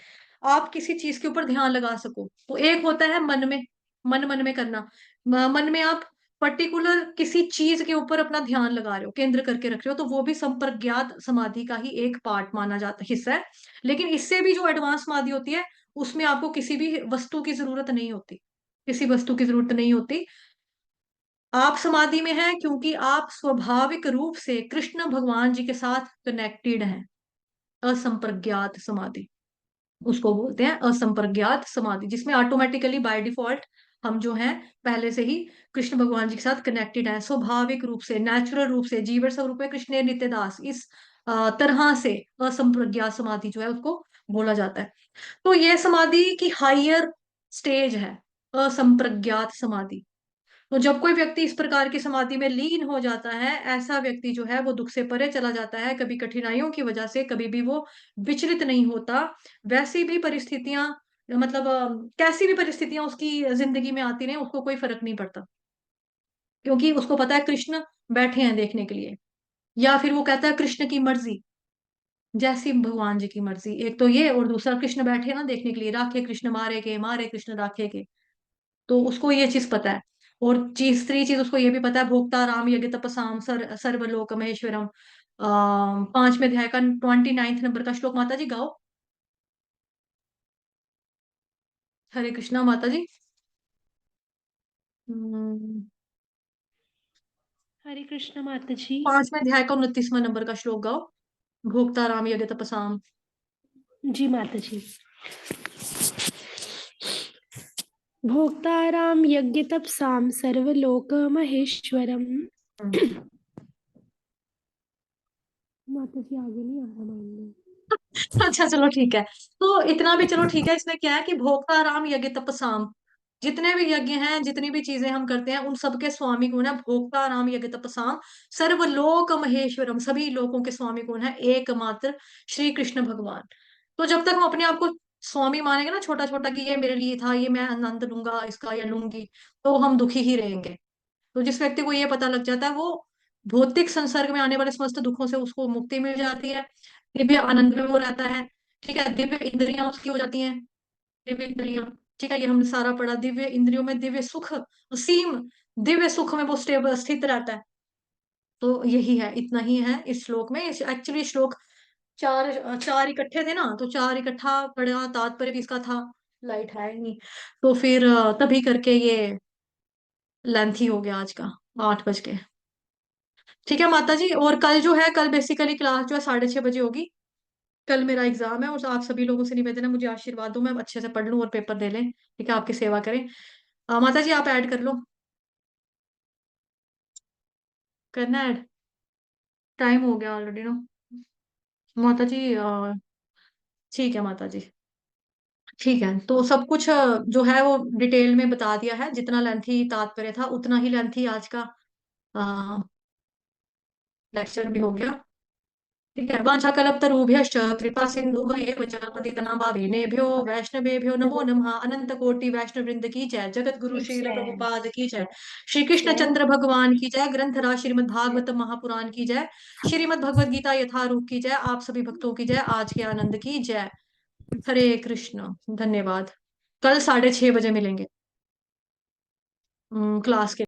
आप किसी चीज के ऊपर ध्यान लगा सको। तो एक होता है मन में, मन में करना, मन में आप पर्टिकुलर किसी चीज के ऊपर अपना ध्यान लगा रहे हो, केंद्र करके रख रहे हो, तो वो भी संप्रज्ञात समाधि का ही एक पार्ट माना जाता, हिस्सा है। लेकिन इससे भी जो एडवांस समाधि होती है, उसमें आपको किसी भी वस्तु की जरूरत नहीं होती, किसी वस्तु की जरूरत नहीं होती। आप समाधि में हैं क्योंकि आप स्वाभाविक रूप से कृष्ण भगवान जी के साथ कनेक्टेड हैं। असंप्रज्ञात समाधि उसको बोलते हैं, असंप्रज्ञात समाधि, जिसमें ऑटोमेटिकली बाय डिफॉल्ट हम जो हैं पहले से ही कृष्ण भगवान जी के साथ कनेक्टेड हैं, स्वाभाविक रूप से, नेचुरल रूप से, जीवन स्वरूप कृष्ण नित्यदास, इस तरह से असंप्रज्ञात समाधि जो है उसको बोला जाता है। तो ये समाधि की हायर स्टेज है, असंप्रज्ञात समाधि। तो जब कोई व्यक्ति इस प्रकार की समाधि में लीन हो जाता है, ऐसा व्यक्ति जो है वो दुख से परे चला जाता है, कभी कठिनाइयों की वजह से कभी भी वो विचलित नहीं होता। वैसी भी परिस्थितियां, मतलब कैसी भी परिस्थितियां उसकी जिंदगी में आती रहे, उसको कोई फर्क नहीं पड़ता, क्योंकि उसको पता है कृष्ण बैठे हैं देखने के लिए। या फिर वो कहता है कृष्ण की मर्जी, जैसी भगवान जी की मर्जी, एक तो ये, और दूसरा कृष्ण बैठे हैं ना देखने के लिए, राखे कृष्ण मारे के, मारे कृष्ण राखे के। तो उसको ये चीज पता है। और तीसरी चीज उसको ये भी पता है, भोक्ता राम यज्ञ तपसाम सर्वलोक महेश्वरम। 5वें अध्याय का 29 नंबर का श्लोक माता जी गाओ। हरे कृष्णा माता जी। हम्म, हरे कृष्ण माता जी। 5वें अध्याय का 29वां नंबर का श्लोक गाओ, भोक्ता राम यज्ञ तपसाम। जी माता जी। भोक्ताराम यज्ञ तपसाम सर्वलोक महेश्वरम। हम्म। माता जी आगे नहीं आ रहा माइंड में। अच्छा चलो ठीक है। तो इतना भी चलो ठीक है, इसमें क्या है कि भोक्ता राम यज्ञ तपसाम, जितने भी यज्ञ हैं, जितनी भी चीजें हम करते हैं, उन सबके स्वामी कौन है? भोक्ता राम यज्ञ तपसाम सर्वलोक महेश्वरम, सभी लोगों के स्वामी कौन है? एकमात्र श्री कृष्ण भगवान। तो जब तक हम अपने आप को स्वामी मानेंगे ना, छोटा छोटा, कि ये मेरे लिए था, ये मैं आनंद लूंगा इसका या लूंगी, तो हम दुखी ही रहेंगे। तो जिस व्यक्ति को ये पता लग जाता है, वो भौतिक संसर्ग में आने वाले समस्त दुखों से उसको मुक्ति मिल जाती है, दिव्य आनंद में वो रहता है। ठीक है, दिव्य इंद्रियां उसकी हो जाती हैं, दिव्य इंद्रियां। ठीक है, ये हमने सारा पढ़ा, दिव्य इंद्रियों में दिव्य सुख, असीम दिव्य सुख में वो स्टेबल स्थित रहता है। तो यही है, इतना ही है इस श्लोक में। एक्चुअली श्लोक चार चार इकट्ठे थे ना, तो चार इकट्ठा पढ़ा, तात्पर्य भी इसका था। लाइट है ही नहीं, तो फिर तभी करके ये लेंथी हो गया आज का, 8 बज के। ठीक है माता जी। और कल जो है, कल बेसिकली क्लास जो है 6:30 बजे होगी। कल मेरा एग्जाम है, और आप सभी लोगों से निवेदन है, मुझे आशीर्वाद दो, मैं अच्छे से पढ़ लूं और पेपर दे लें। ठीक है, आपकी सेवा करें। माता जी आप ऐड कर लो, करना ऐड, टाइम हो गया ऑलरेडी ना। माता जी ठीक है माता जी। ठीक है, तो सब कुछ जो है वो डिटेल में बता दिया है, जितना लेंथी तात्पर्य था उतना ही लेंथी आज का लेक्चर भी हो गया। ठीक है, वाञ्छाकल्पतरुभ्यश्च कृपा सिन्धुभ्येव च पतितनां पावनेभ्यो वैष्णवेभ्यो नमो नमः। अनंत कोटि वैष्णव वृंद की जय, जगत गुरु श्रील प्रभुपाद की जय, श्री कृष्ण चंद्र भगवान की जय, ग्रंथराज श्रीमद् भागवत महापुराण की जय, श्रीमद् भगवद गीता यथारूप की जय, आप सभी भक्तों की जय, आज के आनंद की जय। हरे कृष्ण, धन्यवाद। कल 6:30 बजे मिलेंगे क्लास के